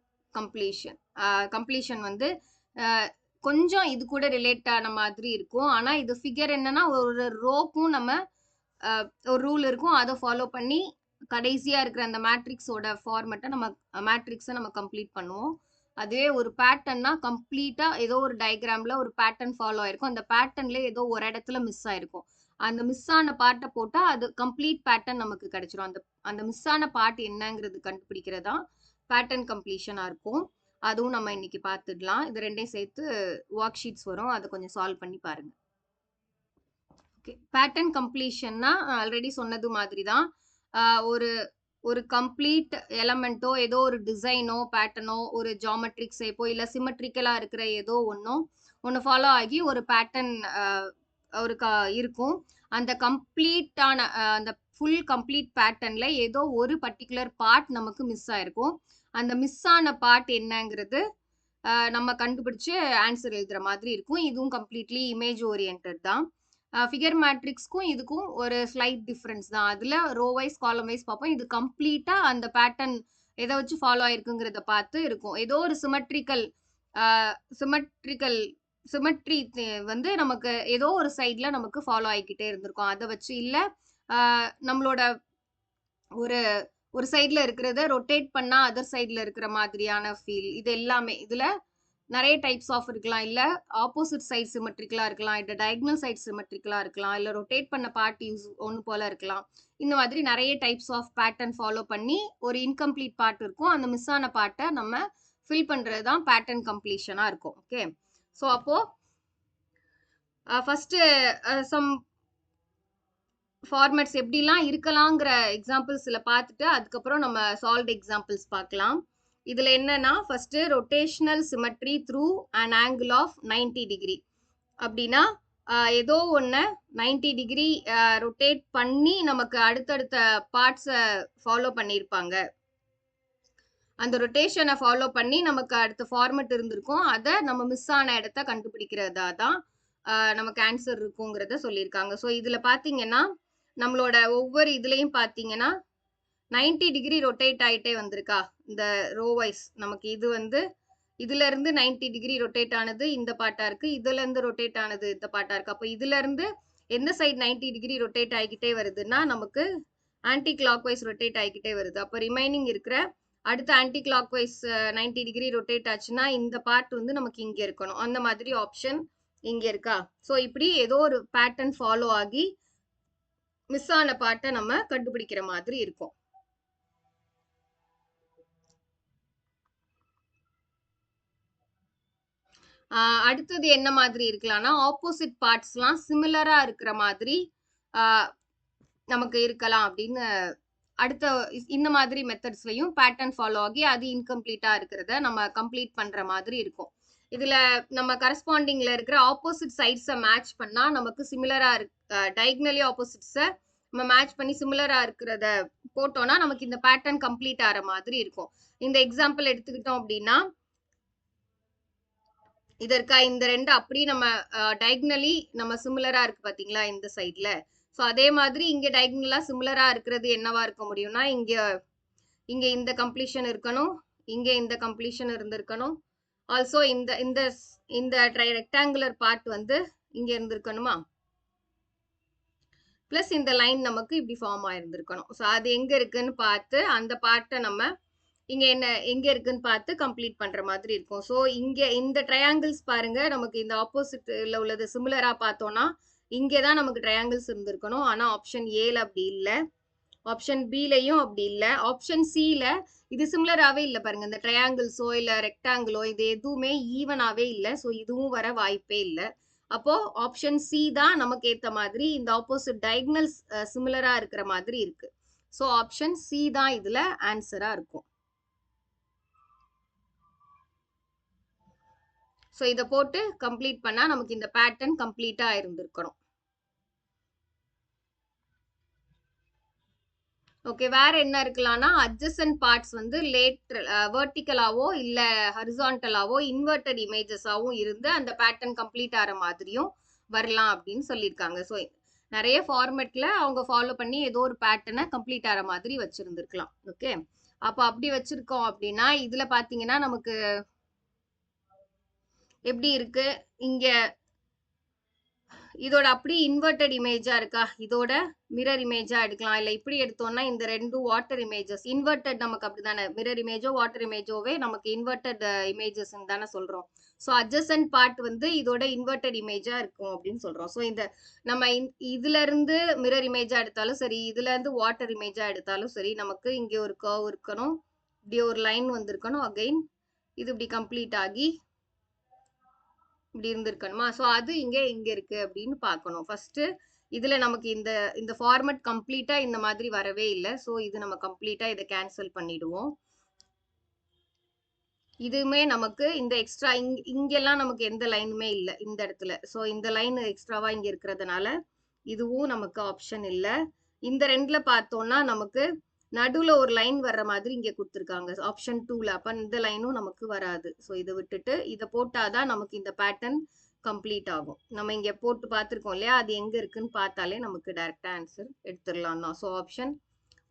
கம்ப்ளீஷன் வந்து கொஞ்சம் இது கூட ரிலேட் ஆன மாதிரி இருக்கும். ஆனா இது ஃபிகர் என்னன்னா ஒரு ரோக்கும் நம்ம ஒரு ரூல் இருக்கும், அதை ஃபாலோ பண்ணி கடைசியா இருக்கிற அந்த மேட்ரிக்ஸோட ஃபார்மேட்டை நம்ம மேட்ரிக்ஸை நம்ம கம்ப்ளீட் பண்ணுவோம். அதுவே ஒரு பேட்டர்ன்னா கம்ப்ளீட்டா ஏதோ ஒரு டயக்ராம்ல ஒரு பேட்டர்ன் ஃபாலோ ஆயிருக்கும். அந்த பேட்டர்ன்ல ஏதோ ஒரு இடத்துல மிஸ் ஆயிருக்கும். அந்த மிஸ் ஆன பார்ட்டை போட்டா அது கம்ப்ளீட் பேட்டர்ன் நமக்கு கிடைச்சிரும். அந்த மிஸ் ஆன பார்ட் என்னங்கிறது கண்டுபிடிக்கிறதா பேட்டர்ன் கம்ப்ளீஷனா இருக்கும். அதுவும் நம்ம இன்னைக்கு பார்த்துடலாம். இது ரெண்டையும் சேர்த்து ஒர்க் ஷீட்ஸ் வரும், அதை கொஞ்சம் சால்வ் பண்ணி பாருங்க. ஓகே, பேட்டர்ன் கம்ப்ளீஷன்னா ஆல்ரெடி சொன்னது மாதிரி தான். ஒரு ஒரு கம்ப்ளீட் எலமெண்ட்டோ ஏதோ ஒரு டிசைனோ பேட்டர்னோ ஒரு ஜாமெட்ரிக் ஷேப்போ இல்லை சிமெட்ரிக்கலா இருக்கிற ஏதோ ஒன்று ஃபாலோ ஆகி ஒரு பேட்டர்ன் ஒரு இருக்கும். அந்த கம்ப்ளீட்டான அந்த ஃபுல் கம்ப்ளீட் பேட்டர்ன்ல ஏதோ ஒரு பர்டிகுலர் பார்ட் நமக்கு மிஸ் ஆயிருக்கும். அந்த மிஸ் ஆன பார்ட் என்னங்கிறது நம்ம கண்டுபிடிச்சு ஆன்சர் எழுதுற மாதிரி இருக்கும். இதுவும் கம்ப்ளீட்லி இமேஜ் ஓரியன்ட் தான். ஃபிகர் மேட்ரிக்ஸ்க்கும் இதுக்கும் ஒரு ஸ்லைட் டிஃப்ரென்ஸ் தான். அதுல ரோ வைஸ் காலம் வைஸ் பார்ப்போம். இது கம்ப்ளீட்டா அந்த பேட்டர்ன் எதை வச்சு ஃபாலோ ஆயிருக்குங்கிறத பார்த்து இருக்கும். ஏதோ ஒரு சிமெட்ரி வந்து நமக்கு ஏதோ ஒரு சைட்ல நமக்கு ஃபாலோ ஆகிக்கிட்டே இருந்திருக்கும். அதை வச்சு இல்ல நம்மளோட ஒரு சைட்ல இருக்கிறத ரொட்டேட் பண்ணா அதர் சைட்ல இருக்கிற மாதிரியான ஃபீல், இது எல்லாமே இதுல நிறைய டைப்ஸ் ஆஃப் இருக்கலாம். இல்ல ஆப்போசிட் சைட் சிமெட்ரிக்கலா இருக்கலாம், இல்ல டயகனல் சைட் சிமெட்ரிக்கலா இருக்கலாம், இல்ல ரொட்டேட் பண்ண பார்ட் யூஸ் ஒன்று போல இருக்கலாம். இந்த மாதிரி நிறைய டைப்ஸ் ஆஃப் பேட்டர்ன் ஃபாலோ பண்ணி ஒரு இன்கம்ப்ளீட் பார்ட் இருக்கும். அந்த மிஸ் ஆன பார்ட்டை நம்ம ஃபில் பண்றது தான் பேட்டர்ன் கம்ப்ளீஷனா இருக்கும். ஓகே, ஸோ அப்போ ஃபர்ஸ்ட் சம் ஃபார்மேட்ஸ் எப்படிலாம் இருக்கலாங்கிற எக்ஸாம்பிள்ஸ்ல பார்த்துட்டு அதுக்கப்புறம் நம்ம சால்வ்ட் எக்ஸாம்பிள்ஸ் பார்க்கலாம். இதுல என்னன்னா first rotational symmetry through an angle of 90 degree அப்படின்னா ஏதோ ஒன்று 90 டிகிரி ரொட்டேட் பண்ணி நமக்கு அடுத்தடுத்த பார்ட்ஸை ஃபாலோ பண்ணியிருப்பாங்க. அந்த ரொட்டேஷனை ஃபாலோ பண்ணி நமக்கு அடுத்த ஃபார்மேட் இருந்திருக்கும். அதை நம்ம மிஸ் ஆன இடத்த கண்டுபிடிக்கிறதா தான் நமக்கு ஆன்சர் இருக்குங்கிறத சொல்லியிருக்காங்க. ஸோ இதுல பாத்தீங்கன்னா நம்மளோட ஒவ்வொரு இதுலயும் பாத்தீங்கன்னா 90 டிகிரி ரொட்டேட் ஆயிட்டே வந்திருக்கா இந்த ரோ வைஸ். நமக்கு இது வந்து இதுல இருந்து 90 டிகிரி ரொட்டேட் ஆனது இந்த பார்ட்டா இருக்கு, இதுல இருந்து ரொட்டேட் ஆனது இந்த பார்ட்டா இருக்கு. அப்போ இதுல இருந்து எந்த சைடு 90 டிகிரி ரொட்டேட் ஆகிக்கிட்டே வருதுன்னா நமக்கு ஆன்டி கிளாக் வைஸ் ரொட்டேட் ஆகிக்கிட்டே வருது. அப்போ ரிமைனிங் இருக்கிற அடுத்த anticlockwise 90 degree rotate ஆச்சுன்னா இந்த பார்ட் வந்து நமக்கு இங்க இருக்கணும். அந்த மாதிரி ஆப்ஷன் இங்க இருக்கா. ஸோ இப்படி ஏதோ ஒரு பேட்டர்ன் ஃபாலோ ஆகி மிஸ் ஆன பார்ட்டை நம்ம கண்டுபிடிக்கிற மாதிரி இருக்கும். அடுத்தது என்ன மாதிரி இருக்கலாம்னா ஆப்போசிட் பார்ட்ஸ்லாம் சிமிலரா இருக்கிற மாதிரி நமக்கு இருக்கலாம் அப்படின்னு அடுத்த இந்த மாதிரி மெத்தட்ஸ்லயும் பேட்டர்ன் ஃபாலோ ஆகி அது இன்கம்ப்ளீட்டா இருக்கிறத நம்ம கம்ப்ளீட் பண்ற மாதிரி இருக்கும். இதுல நம்ம கரஸ்பாண்டிங்ல இருக்கிற ஆப்போசிட் சைட்ஸை மேட்ச் பண்ணா நமக்கு சிமிலரா டயகனலி ஆப்போசிட்ஸை நம்ம மேட்ச் பண்ணி சிமிலரா இருக்கிறத போட்டோம்னா நமக்கு இந்த பேட்டர்ன் கம்ப்ளீட் ஆகிற மாதிரி இருக்கும். இந்த எக்ஸாம்பிள் எடுத்துக்கிட்டோம் அப்படின்னா இதற்கா இந்த ரெண்டு அப்படி நம்ம டயகனலி நம்ம சிமிலரா இருக்கு பாத்தீங்களா இந்த சைட்ல. ஸோ அதே மாதிரி இங்க டயகனலா சிமிலரா இருக்கிறது என்னவா இருக்க முடியும்னா இங்க இங்க இந்த கம்ப்ளீஷன் இருக்கணும், இங்க இந்த கம்ப்ளீஷன் இருந்திருக்கணும். ஆல்சோ இந்த இந்த இந்த ரெக்டாங்குலர் பார்ட் வந்து இங்க இருந்திருக்கணுமா, பிளஸ் இந்த லைன் நமக்கு இப்படி ஃபார்ம் ஆயிருந்திருக்கணும். ஸோ அது எங்க இருக்குன்னு பார்த்து அந்த பார்ட்டை நம்ம இங்க என்ன எங்க இருக்குன்னு பார்த்து கம்ப்ளீட் பண்ற மாதிரி இருக்கும். ஸோ இங்க இந்த ட்ரையாங்கிள்ஸ் பாருங்க, நமக்கு இந்த ஆப்போசிட்ல உள்ளது சிமிலரா பார்த்தோம்னா இங்கதான் நமக்கு ட்ரையாங்கிள்ஸ் இருந்திருக்கணும். ஆனா ஆப்ஷன் ஏல அப்படி இல்லை, ஆப்ஷன் பிலையும் அப்படி இல்லை, ஆப்ஷன் சில இது சிமிலராகவே இல்லை பாருங்க. இந்த ட்ரையாங்கிள்ஸோ இல்லை ரெக்டாங்கிளோ இது எதுவுமே ஈவனாகவே இல்லை. ஸோ இதுவும் வர வாய்ப்பே இல்லை. அப்போ ஆப்ஷன் சி தான் நமக்கு ஏற்ற மாதிரி இந்த ஆப்போசிட் டயகனல்ஸ் சிமிலரா இருக்கிற மாதிரி இருக்கு. ஸோ ஆப்ஷன் சி தான் இதுல ஆன்சரா இருக்கும். ஸோ இதை போட்டு கம்ப்ளீட் பண்ணா நமக்கு இந்த பேட்டர்ன் கம்ப்ளீட்டா இருந்திருக்கணும். ஓகே, வேற என்ன இருக்கலாம்னா அட்ஜசன்ட் பார்ட்ஸ் வந்து வெர்டிகலாவோ இல்ல ஹரிசான்டலாவோ இன்வெர்டட் இமேஜஸாவும் இருந்து அந்த பேட்டர்ன் கம்ப்ளீட் ஆகிற மாதிரியும் வரலாம் அப்படின்னு சொல்லியிருக்காங்க. ஸோ நிறைய ஃபார்மேட்ல அவங்க ஃபாலோ பண்ணி ஏதோ ஒரு பேட்டர்னை கம்ப்ளீட் ஆகிற மாதிரி வச்சிருந்துருக்கலாம். ஓகே, அப்போ அப்படி வச்சிருக்கோம் அப்படின்னா இதுல பாத்தீங்கன்னா நமக்கு எப்படி இருக்கு, இங்க இதோட அப்படி இன்வெர்டட் இமேஜா இருக்கா, இதோட மிரர் இமேஜா எடுக்கலாம். இல்ல இப்படி எடுத்தோம்னா இந்த ரெண்டு வாட்டர் இமேஜஸ் இன்வெர்டட் நமக்கு அப்படிதானே, மிரர் இமேஜோ வாட்டர் இமேஜோவே நமக்கு இன்வெர்டட் இமேஜஸ் தானே சொல்றோம். ஸோ அட்ஜசன்ட் பார்ட் வந்து இதோட இன்வெர்டட் இமேஜா இருக்கும் அப்படின்னு சொல்றோம். ஸோ இந்த நம்ம இதுல இருந்து மிரர் இமேஜா எடுத்தாலும் சரி, இதுல இருந்து வாட்டர் இமேஜா எடுத்தாலும் சரி, நமக்கு இங்க ஒரு கர்வ் இருக்கணும், இப்படி ஒரு லைன் வந்திருக்கணும், அகைன் இது இப்படி கம்ப்ளீட் ஆகி இப்படி இருந்திருக்கணுமா. ஸோ அது இங்க இருக்கு அப்படின்னு பார்க்கணும். ஃபர்ஸ்ட் இதுல நமக்கு இந்த இந்த ஃபார்மட் கம்ப்ளீட்டா இந்த மாதிரி வரவே இல்லை. ஸோ இது நம்ம கம்ப்ளீட்டா இதை கேன்சல் பண்ணிடுவோம். இதுவுமே நமக்கு இந்த எக்ஸ்ட்ரா இங்கெல்லாம் நமக்கு எந்த லைனுமே இல்லை இந்த இடத்துல. ஸோ இந்த லைன் எக்ஸ்ட்ராவா இங்க இருக்கிறதுனால இதுவும் நமக்கு ஆப்ஷன் இல்லை. இந்த ரெண்டுல பார்த்தோம்னா நமக்கு நடுவுல ஒரு லைன் வர்ற மாதிரி இங்க கொடுத்துருக்காங்க ஆப்ஷன் 2ல. அப்ப இந்த லைனும் நமக்கு வராது. ஸோ இதை விட்டுட்டு இதை போட்டாதான் நமக்கு இந்த பேட்டர்ன் கம்ப்ளீட் ஆகும். நம்ம இங்க போட்டு பார்த்துருக்கோம் இல்லையா, அது எங்க இருக்குன்னு பார்த்தாலே நமக்கு டைரக்டா ஆன்சர் எடுத்துடலாம் தான். ஸோ ஆப்ஷன்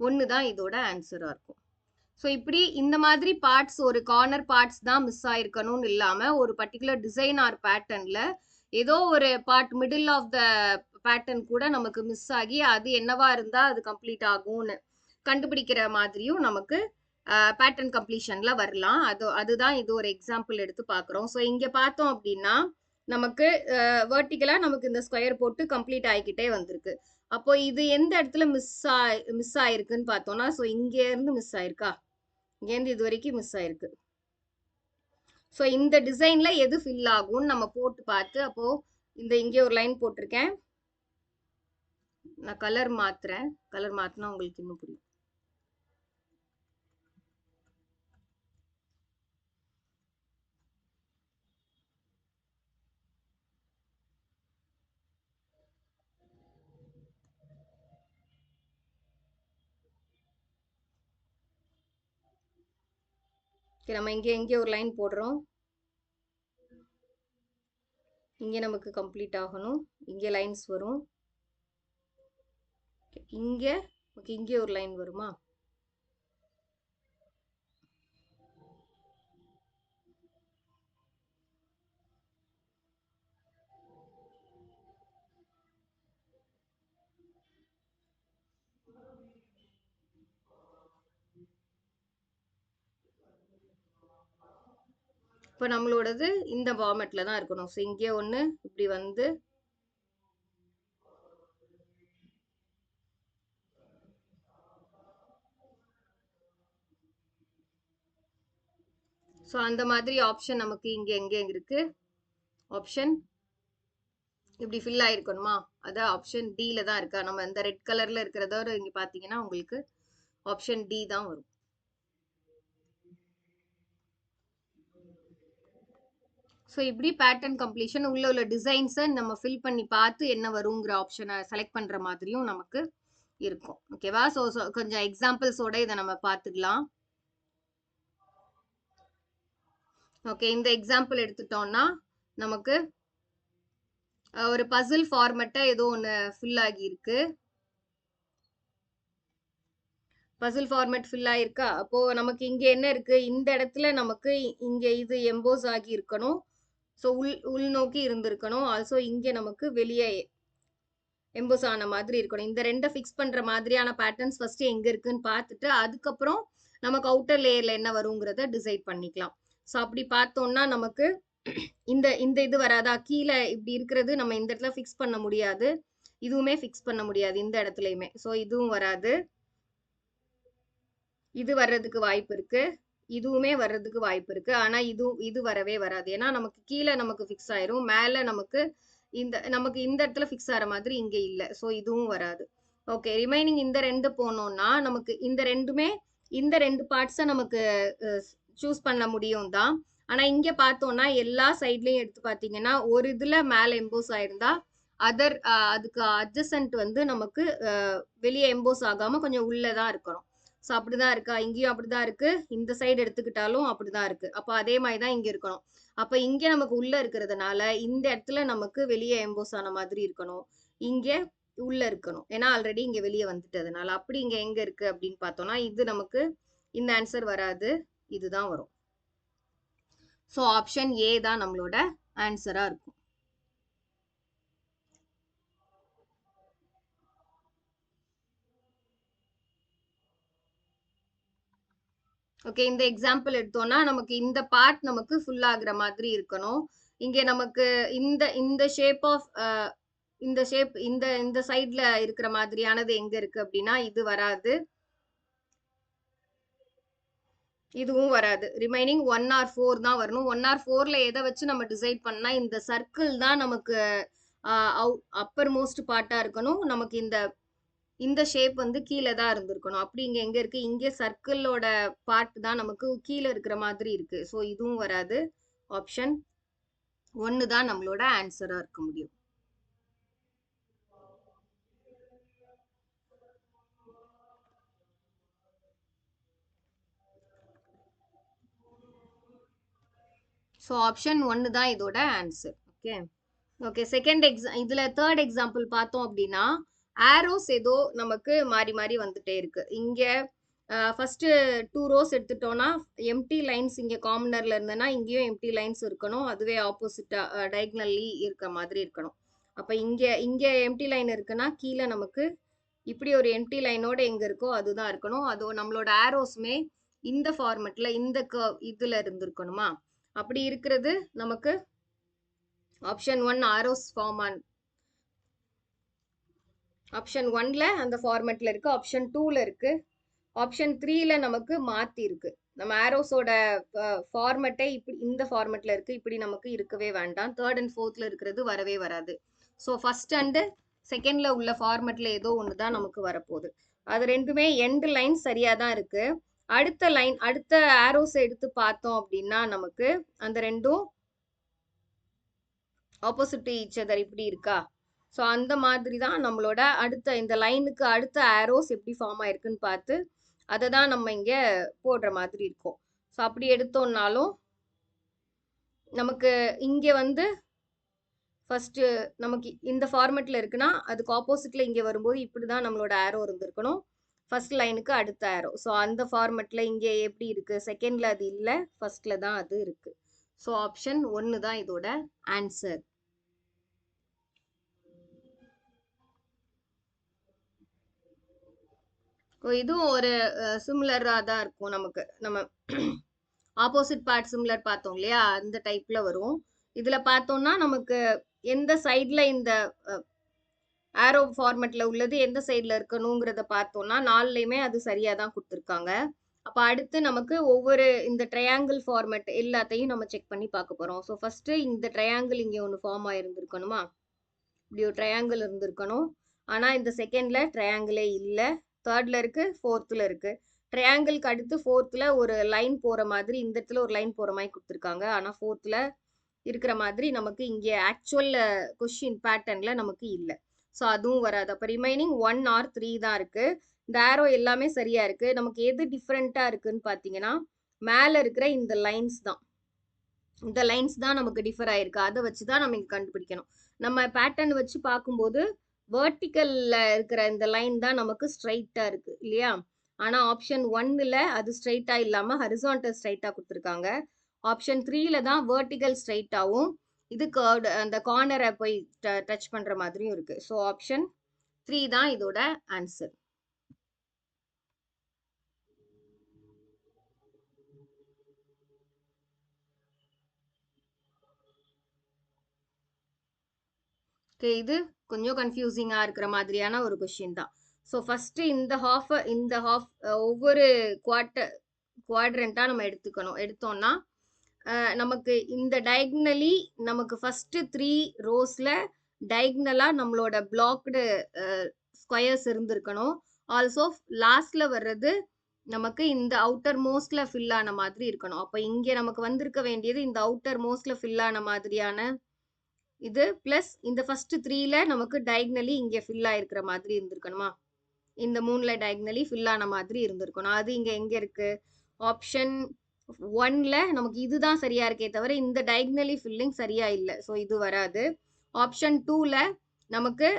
1 தான் இதோட ஆன்சரா இருக்கும். ஸோ இப்படி இந்த மாதிரி பார்ட்ஸ் ஒரு கார்னர் பார்ட்ஸ் தான் மிஸ் ஆயிருக்கணும்னு இல்லாம ஒரு பர்டிகுலர் டிசைன் ஆர் பேட்டர்ன்ல ஏதோ ஒரு part middle of the pattern கூட நமக்கு மிஸ் ஆகி அது என்னவா இருந்தா அது கம்ப்ளீட் ஆகும்னு கண்டுபிடிக்கிற மாதிரியும் நமக்கு பேட்டர்ன் கம்ப்ளீஷன்ல வரலாம். அதுதான் இது ஒரு எக்ஸாம்பிள் எடுத்து பார்க்குறோம். ஸோ இங்க பார்த்தோம் அப்படின்னா நமக்கு வெர்டிகலா நமக்கு இந்த ஸ்கொயர் போட்டு கம்ப்ளீட் ஆகிக்கிட்டே வந்திருக்கு. அப்போ இது எந்த இடத்துல மிஸ் ஆயிருக்குன்னு பார்த்தோம்னா, ஸோ இங்க இருந்து மிஸ் ஆயிருக்கா, இங்கேருந்து இது வரைக்கும் மிஸ் ஆயிருக்கு. ஸோ இந்த டிசைன்ல எது ஃபில் ஆகும்னு நம்ம போட்டு பார்த்து, அப்போ இந்த இங்கே ஒரு லைன் போட்டிருக்கேன், நான் கலர் மாத்துறேன், கலர் மாத்தினா உங்களுக்கு இன்னும் புரியும். நம்ம இங்கே ஒரு லைன் போடுறோம், இங்கே நமக்கு கம்ப்ளீட் ஆகணும், இங்கே லைன்ஸ் வரும், இங்கே இங்கே ஒரு லைன் வருமா, இப்போ நம்மளோடது இந்த ஃபார்மேட்ல தான் இருக்கணும். ஸோ இங்கே ஒன்று இப்படி வந்து ஸோ அந்த மாதிரி ஆப்ஷன் நமக்கு இங்கே எங்கே இருக்கு, ஆப்ஷன் இப்படி ஃபில் ஆயிருக்கணுமா, அதான் ஆப்ஷன் டில தான் இருக்கா. நம்ம இந்த ரெட் கலர்ல இருக்கிறதோட இங்க பாத்தீங்கன்னா உங்களுக்கு ஆப்ஷன் டி தான் வரும். ஸோ இப்படி பேட்டர்ன் கம்ப்ளீஷன் உள்ள டிசைன்ஸை நம்ம ஃபில் பண்ணி பார்த்து என்ன வருங்கிற ஆப்ஷனை செலக்ட் பண்ற மாதிரியும் நமக்கு இருக்கும். ஓகேவா? ஸோ கொஞ்சம் எக்ஸாம்பிள்ஸோட இதை நம்ம பார்த்துக்கலாம். ஓகே, இந்த எக்ஸாம்பிள் எடுத்துட்டோம்னா நமக்கு ஒரு பசில் ஃபார்மேட்டா ஏதோ ஒன்று ஃபில் ஆகியிருக்கு. பசில் ஃபார்மேட் ஃபில் ஆயிருக்கா? அப்போ நமக்கு இங்க என்ன இருக்கு? இந்த இடத்துல நமக்கு இங்க இது எம்போஸ் ஆகி இருக்கணும். ஸோ உள்நோக்கி இருந்திருக்கணும். ஆல்சோ இங்க நமக்கு வெளியே எம்போஸ் ஆன மாதிரி இருக்கணும். இந்த ரெண்டை ஃபிக்ஸ் பண்ற மாதிரியான பேட்டர்ன்ஸ் ஃபர்ஸ்ட் எங்க இருக்குன்னு பார்த்துட்டு அதுக்கப்புறம் நமக்கு அவுட்டர் லேயர்ல என்ன வருங்கிறத டிசைட் பண்ணிக்கலாம். ஸோ அப்படி பார்த்தோம்னா நமக்கு இந்த இந்த இது வராதா? கீழே இப்படி இருக்கிறது நம்ம இந்த இடத்துல ஃபிக்ஸ் பண்ண முடியாது. இதுவுமே ஃபிக்ஸ் பண்ண முடியாது இந்த இடத்துலயுமே. ஸோ இதுவும் வராது. இது வர்றதுக்கு வாய்ப்பு இருக்கு. இதுவுமே வர்றதுக்கு வாய்ப்பு இருக்கு. ஆனா இது வரவே வராது. ஏன்னா நமக்கு கீழே நமக்கு ஃபிக்ஸ் ஆயிரும். மேல நமக்கு நமக்கு இந்த இடத்துல ஃபிக்ஸ் ஆகிற மாதிரி இங்க இல்ல. ஸோ இதுவும் வராது. ஓகே, ரிமைனிங் இந்த ரெண்டு போனோம்னா நமக்கு இந்த ரெண்டுமே இந்த ரெண்டு பார்ட்ஸை நமக்கு சூஸ் பண்ண முடியும் தான். ஆனா இங்க பார்த்தோம்னா எல்லா சைட்லயும் எடுத்து பார்த்தீங்கன்னா ஒரு இதுல மேல எம்போஸ் ஆயிருந்தா அதுக்கு அட்ஜசன்ட் வந்து நமக்கு வெளியே எம்போஸ் ஆகாம கொஞ்சம் உள்ளதான் இருக்கணும். ஸோ அப்படிதான் இருக்கா? இங்கேயும் அப்படிதான் இருக்கு. இந்த சைடு எடுத்துக்கிட்டாலும் அப்படிதான் இருக்கு. அப்போ அதே மாதிரிதான் இங்க இருக்கணும். அப்ப இங்க நமக்கு உள்ள இருக்கிறதுனால இந்த இடத்துல நமக்கு வெளியே எம்போஸ் ஆன மாதிரி இருக்கணும். இங்க உள்ள இருக்கணும். ஏன்னா ஆல்ரெடி இங்க வெளியே வந்துட்டதுனால. அப்படி இங்க எங்க இருக்கு அப்படின்னு பார்த்தோம்னா இது நமக்கு இந்த ஆன்சர் வராது. இதுதான் வரும். ஸோ ஆப்ஷன் ஏ தான் நம்மளோட ஆன்சரா இருக்கும். ஓகே, இந்த எக்ஸாம்பிள் எடுத்தோம்னா நமக்கு இந்த பார்ட் நமக்கு ஃபுல் ஆகுற மாதிரி இருக்கணும். இங்க நமக்கு இந்த இந்த ஷேப் ஆஃப் இந்த ஷேப் இந்த இந்த சைட்ல இருக்கிற மாதிரியானது எங்க இருக்கு அப்படின்னா இது வராது. இதுவும் வராது. ரிமைனிங் 1 or 4 தான் வரணும். 1 or 4ல எதை வச்சு நம்ம டிசைட் பண்ணா இந்த சர்க்கிள் தான் நமக்கு அப்பர் மோஸ்ட் பார்ட்டா இருக்கணும். நமக்கு இந்த இந்த ஷேப் வந்து கீழே தான் இருந்திருக்கணும். அப்படி இங்க எங்க இருக்கு? இங்க சர்க்கிளோட பார்ட் தான் நமக்கு கீழே இருக்கிற மாதிரி இருக்கு. ஸோ இதுவும் வராது. ஆப்ஷன் 1 தான் நம்மளோட ஆன்சரா இருக்க முடியும். ஸோ ஆப்ஷன் 1 தான் இதோட ஆன்சர். ஓகே ஓகே, செகண்ட் இதுல தேர்ட் எக்ஸாம்பிள் பார்த்தோம் அப்படின்னா ஆரோஸ் ஏதோ நமக்கு மாறி மாறி வந்துட்டே இருக்கு. இங்க ஃபர்ஸ்ட் 2 ரோஸ் எடுத்துட்டோம்னா எம்டி லைன்ஸ் இங்க கார்னர்ல இருந்தனா இங்கேயும் எம்டி லைன்ஸ் இருக்கணும். அதுவே ஆப்போசிட்டா டயகனலி இருக்க மாதிரி இருக்கணும். அப்ப இங்க எம்டி லைன் இருக்குன்னா கீழே நமக்கு இப்படி ஒரு எம்டி லைனோட எங்க இருக்கோ அதுதான் இருக்கணும். அதோ நம்மளோட ஆரோஸ்மே இந்த ஃபார்மெட்ல இந்த இதுல இருந்திருக்கணுமா? அப்படி இருக்கிறது நமக்கு option 1 arrows form on option 1ல அந்த ஃபார்மெட்ல இருக்கு. ஆப்ஷன் 2ல இருக்கு. ஆப்ஷன் 3ல நமக்கு மாத்தி இருக்கு. நம்ம ஆரோஸோட ஃபார்மெட்டே இப்படி இந்த ஃபார்மெட்ல இருக்கு. இப்படி நமக்கு இருக்கவே வேண்டாம். 3rd and 4thல இருக்கிறது வரவே வராது. ஸோ ஃபர்ஸ்ட் அண்ட் செகண்ட்ல உள்ள ஃபார்மெட்ல ஏதோ ஒன்று தான் நமக்கு வரப்போகுது. அது ரெண்டுமே எண்ட் லைன் சரியா தான் இருக்கு. அடுத்த லைன் அடுத்த ஆரோஸ் எடுத்து பார்த்தோம் அப்படின்னா நமக்கு அந்த ரெண்டும் ஆப்போசிட் டு ஈச் அதர் இப்படி இருக்கா? ஸோ அந்த மாதிரி தான் நம்மளோட அடுத்த இந்த லைனுக்கு அடுத்த ஆரோஸ் எப்படி ஃபார்ம் ஆயிருக்குன்னு பார்த்து அதை தான் நம்ம இங்க போடுற மாதிரி இருக்கும். ஸோ அப்படி எடுத்தோம்னாலும் நமக்கு இங்க வந்து ஃபர்ஸ்ட் நமக்கு இந்த ஃபார்மெட்ல இருக்குன்னா அதுக்கு ஆப்போசிட்ல இங்க வரும்போது இப்படிதான் நம்மளோட ஆரோ இருந்திருக்கணும். ஃபர்ஸ்ட் லைனுக்கு அடுத்த ஆரோ. ஸோ அந்த ஃபார்மெட்ல இங்க எப்படி இருக்கு? செகண்ட்ல அது இல்லை, ஃபர்ஸ்ட்ல தான் அது இருக்கு. ஸோ ஆப்ஷன் 1 தான் இதோட ஆன்சர். இதுவும் ஒரு சிமிலரா தான் இருக்கும். நமக்கு நம்ம ஆப்போசிட் பார்ட் சிமிலர் பார்த்தோம் இல்லையா? அந்த டைப்ல வரும். இதுல பார்த்தோம்னா நமக்கு எந்த சைட்ல இந்த ஆரோ ஃபார்மெட்ல உள்ளது எந்த சைட்ல இருக்கணுங்கிறத பார்த்தோம்னா 4லையுமே அது சரியா தான் கொடுத்துருக்காங்க. அப்ப அடுத்து நமக்கு ஒவ்வொரு இந்த ட்ரையாங்கிள் ஃபார்மெட் எல்லாத்தையும் நம்ம செக் பண்ணி பார்க்க போறோம். ஸோ ஃபர்ஸ்ட் இந்த ட்ரையாங்கிள் இங்க ஒன்று ஃபார்ம் ஆயிருந்திருக்கணுமா? இப்படி ஒரு ட்ரையாங்கிள் இருந்திருக்கணும். ஆனா இந்த செகண்ட்ல ட்ரையாங்கிளே இல்லை. தேர்ட்ல இருக்கு, ஃபோர்த்ல இருக்கு. ட்ரையாங்கிள்க்கு அடுத்து ஃபோர்த்ல ஒரு லைன் போற மாதிரி இந்த இடத்துல ஒரு லைன் போற மாதிரி கொடுத்துருக்காங்க. ஆனா ஃபோர்த்ல இருக்கிற மாதிரி நமக்கு இங்க ஆக்சுவல் கொஸ்டின் பேட்டர்ன்ல நமக்கு இல்ல. ஸோ அதுவும் வராது. அப்ப ரிமைனிங் 1 ஆர் 3 தான் இருக்கு. இந்த ஆரோ எல்லாமே சரியா இருக்கு. நமக்கு எது டிஃப்ரெண்டா இருக்குன்னு பாத்தீங்கன்னா மேல இருக்கிற இந்த லைன்ஸ் தான். இந்த லைன்ஸ் தான் நமக்கு டிஃபர் ஆயிருக்கு. அதை வச்சுதான் நம்ம இங்க கண்டுபிடிக்கணும். நம்ம பேட்டர்ன் வச்சு பார்க்கும்போது வெர்டிக்கல்ல இருக்கிற இந்த லைன் தான் நமக்கு ஸ்ட்ரைட்டா இருக்கு இல்லையா? ஆனா ஆப்ஷன் 1ல அது ஸ்ட்ரைட்டா இல்லாம ஹரிசான்டல் ஸ்ட்ரைட்டா கொடுத்துருக்காங்க. ஆப்ஷன் 3ல தான் வெர்டிக்கல் ஸ்ட்ரைட்டாவும் இது கர்வ்டு அந்த கார்னரை போய் டச் பண்ற மாதிரியும் இருக்கு. ஸோ ஆப்ஷன் 3 தான் இதோட ஆன்சர். இது கொஞ்சம் கன்ஃபியூசிங்கா இருக்கிற மாதிரியான ஒரு கொஸ்டின் தான். ஸோ ஃபர்ஸ்ட் இந்த ஹாஃப் ஒவ்வொரு குவாட்ரண்டா நம்ம எடுத்தோம்னா நமக்கு இந்த டயக்னலி நமக்கு ஃபர்ஸ்ட் 3 ரோஸ்ல டயக்னலா நம்மளோட பிளாக்டு ஸ்கொயர்ஸ் இருந்திருக்கணும். ஆல்சோ லாஸ்ட்ல வர்றது நமக்கு இந்த அவுட்டர் மோஸ்ட்ல ஃபில் ஆன மாதிரி இருக்கணும். அப்ப இங்க நமக்கு வந்திருக்க வேண்டியது இந்த அவுட்டர் மோஸ்ட்ல ஃபில் ஆன மாதிரியான இது பிளஸ் இந்த ஃபர்ஸ்ட் 3ல நமக்கு டயக்னலி இங்க ஃபில் ஆயிருக்கிற மாதிரி இருந்திருக்கணுமா? இந்த 3ல டயக்னலி ஃபில் ஆன மாதிரி இருந்திருக்கணும். அது இங்க எங்க இருக்கு? ஆப்ஷன் 1ல நமக்கு இதுதான் சரியா இருக்கே தவிர இந்த டயக்னலி ஃபில்லிங் சரியா இல்ல. ஸோ இது வராது. ஆப்ஷன் 2ல நமக்கு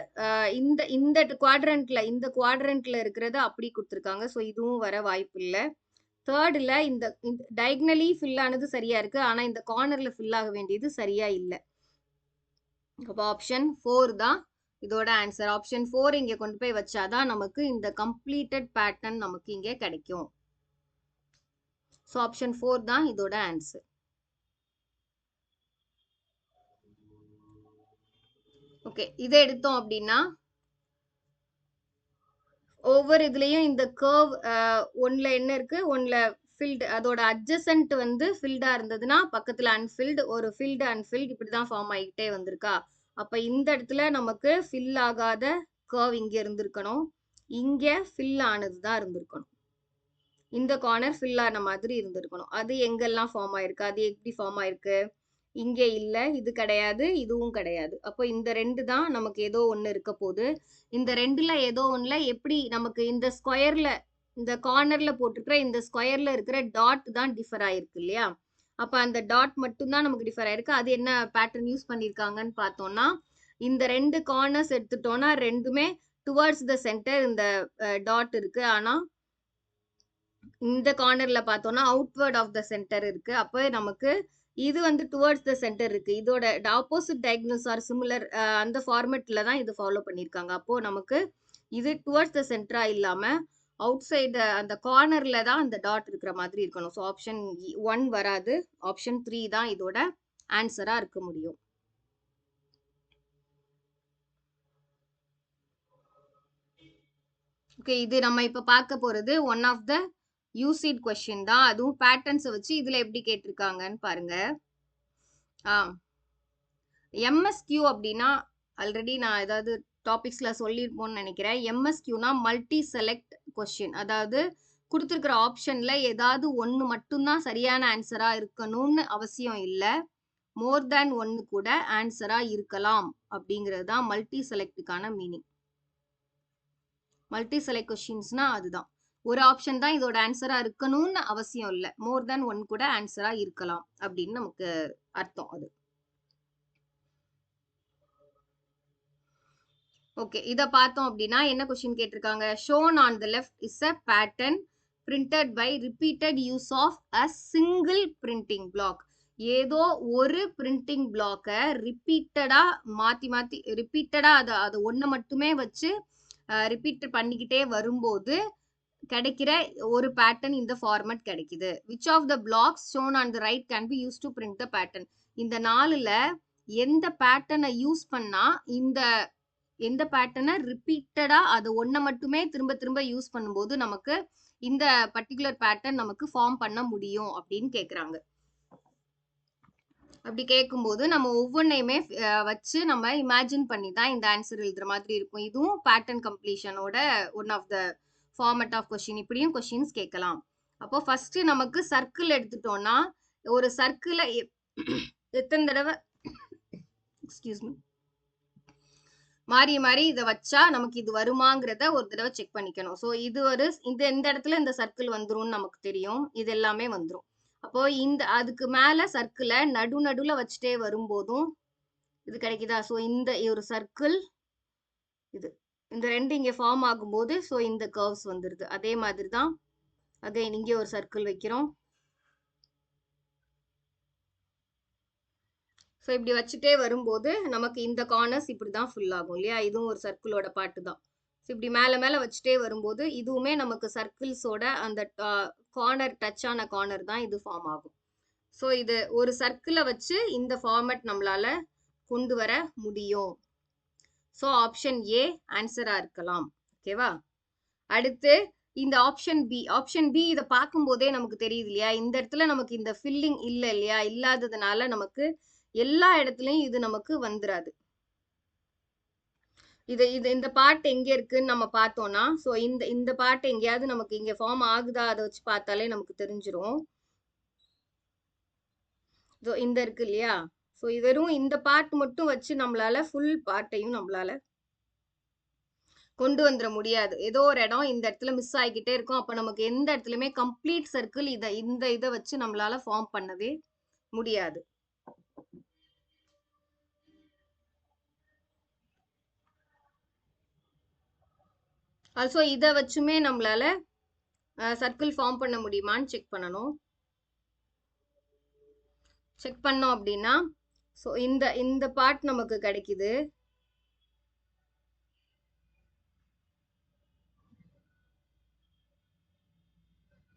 இந்த குவாட்ரண்ட்ல இருக்கிறது அப்படி கொடுத்துருக்காங்க. ஸோ இதுவும் வர வாய்ப்பு இல்ல. தேர்ட்ல இந்த டயக்னலி ஃபில் ஆனது சரியா இருக்கு. ஆனா இந்த கார்னர்ல ஃபில் ஆக வேண்டியது சரியா இல்ல. அப்போ ஆப்ஷன் 4 தான் இதோட ஆன்சர். ஆப்ஷன் 4 இங்க கொண்டு போய் வச்சாதான் நமக்கு இந்த கம்ப்ளீட்டட் பேட்டர்ன் நமக்கு இங்க கிடைக்கும். ஸோ ஆப்ஷன் 4 தான் இதோட ஆன்சர். ஓகே, இதை எடுத்தோம் அப்படின்னா ஒவ்வொரு இதுலயும் இந்த கர்வ் ஒன்ல என்ன இருக்கு, ஒன்ல ஃபில்டு, அதோட அட்ஜசன்ட் வந்து ஃபில்டா இருந்ததுன்னா பக்கத்துல அன்ஃபில்டு, ஒரு ஃபில்டு அன்ஃபில்டு இப்படிதான் ஃபார்ம் ஆகிட்டே வந்திருக்கா. அப்ப இந்த இடத்துல நமக்கு ஃபில் ஆகாத கர்வ் இங்க இருந்திருக்கணும், இங்க ஃபில் ஆனதுதான் இருந்திருக்கணும், இந்த கார்னர் ஃபில் ஆன மாதிரி இருந்திருக்கணும். அது எங்கெல்லாம் ஃபார்ம் ஆயிருக்கு, அது எப்படி ஃபார்ம் ஆயிருக்கு, இங்க இல்ல, இது கிடையாது, இதுவும் கிடையாது. அப்போ இந்த 2 தான் நமக்கு ஏதோ ஒண்ணு இருக்க போகுது. இந்த 2ல ஏதோ ஒண்ணுல எப்படி நமக்கு இந்த ஸ்கொயர்ல இந்த கார்னர்ல போட்டிருக்கிற இந்த ஸ்கொயர்ல இருக்கிற டாட் தான் டிஃபர் ஆயிருக்கு இல்லையா? அப்ப அந்த டாட் மட்டும் தான் நமக்கு டிஃபர் ஆயிருக்கு. அது என்ன பேட்டர்ன் யூஸ் பண்ணிருக்காங்கன்னு பார்த்தோம்னா இந்த 2 கார்னர்ஸ் எடுத்துட்டோம்னா ரெண்டுமே டுவர்ட்ஸ் த சென்டர் இந்த டாட் இருக்கு. ஆனா இந்த கார்னர்ல பார்த்தோம்னா அவுட்வர்ட் ஆஃப் த சென்டர் இருக்கு. அப்ப நமக்கு இது வந்து டுவர்ட்ஸ் த சென்டர் இருக்கு. இதோட ஆப்போசிட் டயகனல்ஸ் ஆர் சிமிலர் அந்த ஃபார்மேட்ல தான் இது ஃபாலோ பண்ணிருக்காங்க. அப்போ நமக்கு இது டுவர்ட்ஸ் த சென்டரா இல்லாம அவுட் சைடு அந்த கார்னர்ல தான் அந்த டாட் இருக்கிற மாதிரி இருக்கணும். ஸோ ஆப்ஷன் 1 வராது. ஆப்ஷன் 3 தான் இதோட ஆன்சரா இருக்க முடியும். ஓகே, இது நம்ம இப்ப பார்க்க போறது ஒன் ஆஃப் த யூசிட் கொஸ்டின் தான். அதுவும் பேட்டர்ன்ஸை வச்சு இதுல எப்படி கேட்டிருக்காங்கன்னு பாருங்க. எம்எஸ்கியூ அப்படின்னா ஆல்ரெடி நான் ஏதாவது டாபிக்ஸ்ல சொல்லியிருப்போம்னு நினைக்கிறேன். எம்எஸ்கியூனா மல்டி செலக்ட் கொஸ்டின். அதாவது கொடுத்துருக்கிற ஆப்ஷன்ல ஏதாவது ஒன்று மட்டும்தான் சரியான ஆன்சரா இருக்கணும்னு அவசியம் இல்லை, மோர் தேன் ஒன்று கூட ஆன்சரா இருக்கலாம் அப்படிங்கிறது தான் மல்டி செலக்டுக்கான மீனிங். மல்டி செலக்ட் கொஸ்டின்ஸ்னா அதுதான், ஒரு ஆப்ஷன் தான் இதோட ஆன்சரா இருக்கணும்னு அவசியம் இல்லை, மோர் தேன் ஒன் கூட ஆன்சரா இருக்கலாம் அப்படின்னு நமக்கு அர்த்தம் அது. ஓகே, இத பார்த்தோம் அப்படின்னா என்ன கொஸ்டின் கேட்டிருக்காங்க? shown on the left is a pattern printed by repeated use of a single printing block. ஏதோ ஒரு பிரிண்டிங் பிளாக்கை ரிப்பீட்டடா மாத்தி ரிப்பீட்டடா அது ஒண்ணு மட்டுமே வச்சு ரிப்பீட் பண்ணிக்கிட்டே வரும்போது கிடைக்கிற ஒரு பேட்டர்ன் இந்த ஃபார்மேட் கிடைக்குது. which of the blocks shown on the right can be used to print the pattern? இந்த 4ல எந்த பேட்டர்னை யூஸ் பண்ணா எந்த பேட்டர்னை ரிப்பீட்டடா அது ஒன்றை மட்டுமே திரும்ப திரும்ப யூஸ் பண்ணும்போது நமக்கு இந்த பர்டிகுலர் பேட்டர்ன் நமக்கு ஃபார்ம் பண்ண முடியும் அப்படின்னு கேட்குறாங்க. அப்படி கேட்கும்போது நம்ம ஒவ்வொன்றையுமே வச்சு நம்ம இமேஜின் பண்ணி தான் இந்த ஆன்சர் எழுதுற மாதிரி இருக்கும். இதுவும் பேட்டர்ன் கம்ப்ளீஷனோட one of the format of question, இப்படியும் கொஸ்டின்ஸ் கேட்கலாம். அப்போ ஃபர்ஸ்ட் நமக்கு சர்க்கிள் எடுத்துட்டோம்னா ஒரு சர்க்கிளை எத்தனை தடவை எக்ஸ்கியூஸ் மீ மாறி மாறி இதை வச்சா நமக்கு இது வருமாங்கிறத ஒரு தடவை செக் பண்ணிக்கணும். ஸோ இது ஒரு இந்த இடத்துல இந்த சர்க்கிள் வந்துரும்னு நமக்கு தெரியும், இது எல்லாமே வந்துடும். அப்போ அதுக்கு மேல சர்க்கிளை நடுவுல வச்சுட்டே வரும்போதும் இது கிடைக்குதா? ஸோ இந்த ஒரு சர்க்கிள் இது இந்த ரெண்டு இங்க ஃபார்ம் ஆகும்போது ஸோ இந்த கர்வ்ஸ் வந்துருது. அதே மாதிரி தான் அகைன் இங்கே ஒரு சர்க்கிள் வைக்கிறோம். ஸோ இப்படி வச்சுட்டே வரும்போது நமக்கு இந்த கார்னர்ஸ் இப்படி தான் ஃபில் ஆகும் இல்லையா? இதுவும் ஒரு சர்க்கிளோட பாட்டு தான். ஸோ இப்படி மேலே மேலே வச்சுட்டே வரும்போது இதுவுமே நமக்கு சர்க்கிள்ஸோட அந்த கார்னர் டச் ஆன கார்னர் தான் இது ஃபார்ம் ஆகும். ஸோ இது ஒரு சர்க்கிளை வச்சு இந்த ஃபார்மட் நம்மளால கொண்டு வர முடியும். ஸோ ஆப்ஷன் ஏ ஆன்சரா இருக்கலாம். ஓகேவா? அடுத்து இந்த ஆப்ஷன் பி இதை பார்க்கும்போதே நமக்கு தெரியுது இல்லையா? இந்த இடத்துல நமக்கு இந்த ஃபில்லிங் இல்லை இல்லையா? இல்லாததுனால நமக்கு எல்லா இடத்துலயும் இது நமக்கு வந்துராது. இந்த பார்ட் எங்க இருக்குன்னு நம்ம பார்த்தோம்னா ஸோ இந்த பார்ட் எங்கேயாவது நமக்கு இங்க ஃபார்ம் ஆகுதா அதை வச்சு பார்த்தாலே நமக்கு தெரிஞ்சிரும். ஸோ இந்த இருக்கு இல்லையா? ஸோ வெறும் இந்த பார்ட் மட்டும் வச்சு நம்மளால ஃபுல் பார்ட்டையும் நம்மளால கொண்டு வந்துட முடியாது. ஏதோ ஒரு இடம் இந்த இடத்துல மிஸ் ஆகிக்கிட்டே இருக்கும். அப்ப நமக்கு எந்த இடத்துலயுமே கம்ப்ளீட் சர்க்கிள் இதை வச்சு நம்மளால ஃபார்ம் பண்ணவே முடியாது. ஆல்சோ இதை வச்சுமே நம்மளால சர்க்கிள் ஃபார்ம் பண்ண முடியுமான்னு செக் பண்ணணும். செக் பண்ணோம் அப்படின்னா ஸோ இந்த பார்ட் நமக்கு கிடைக்குது.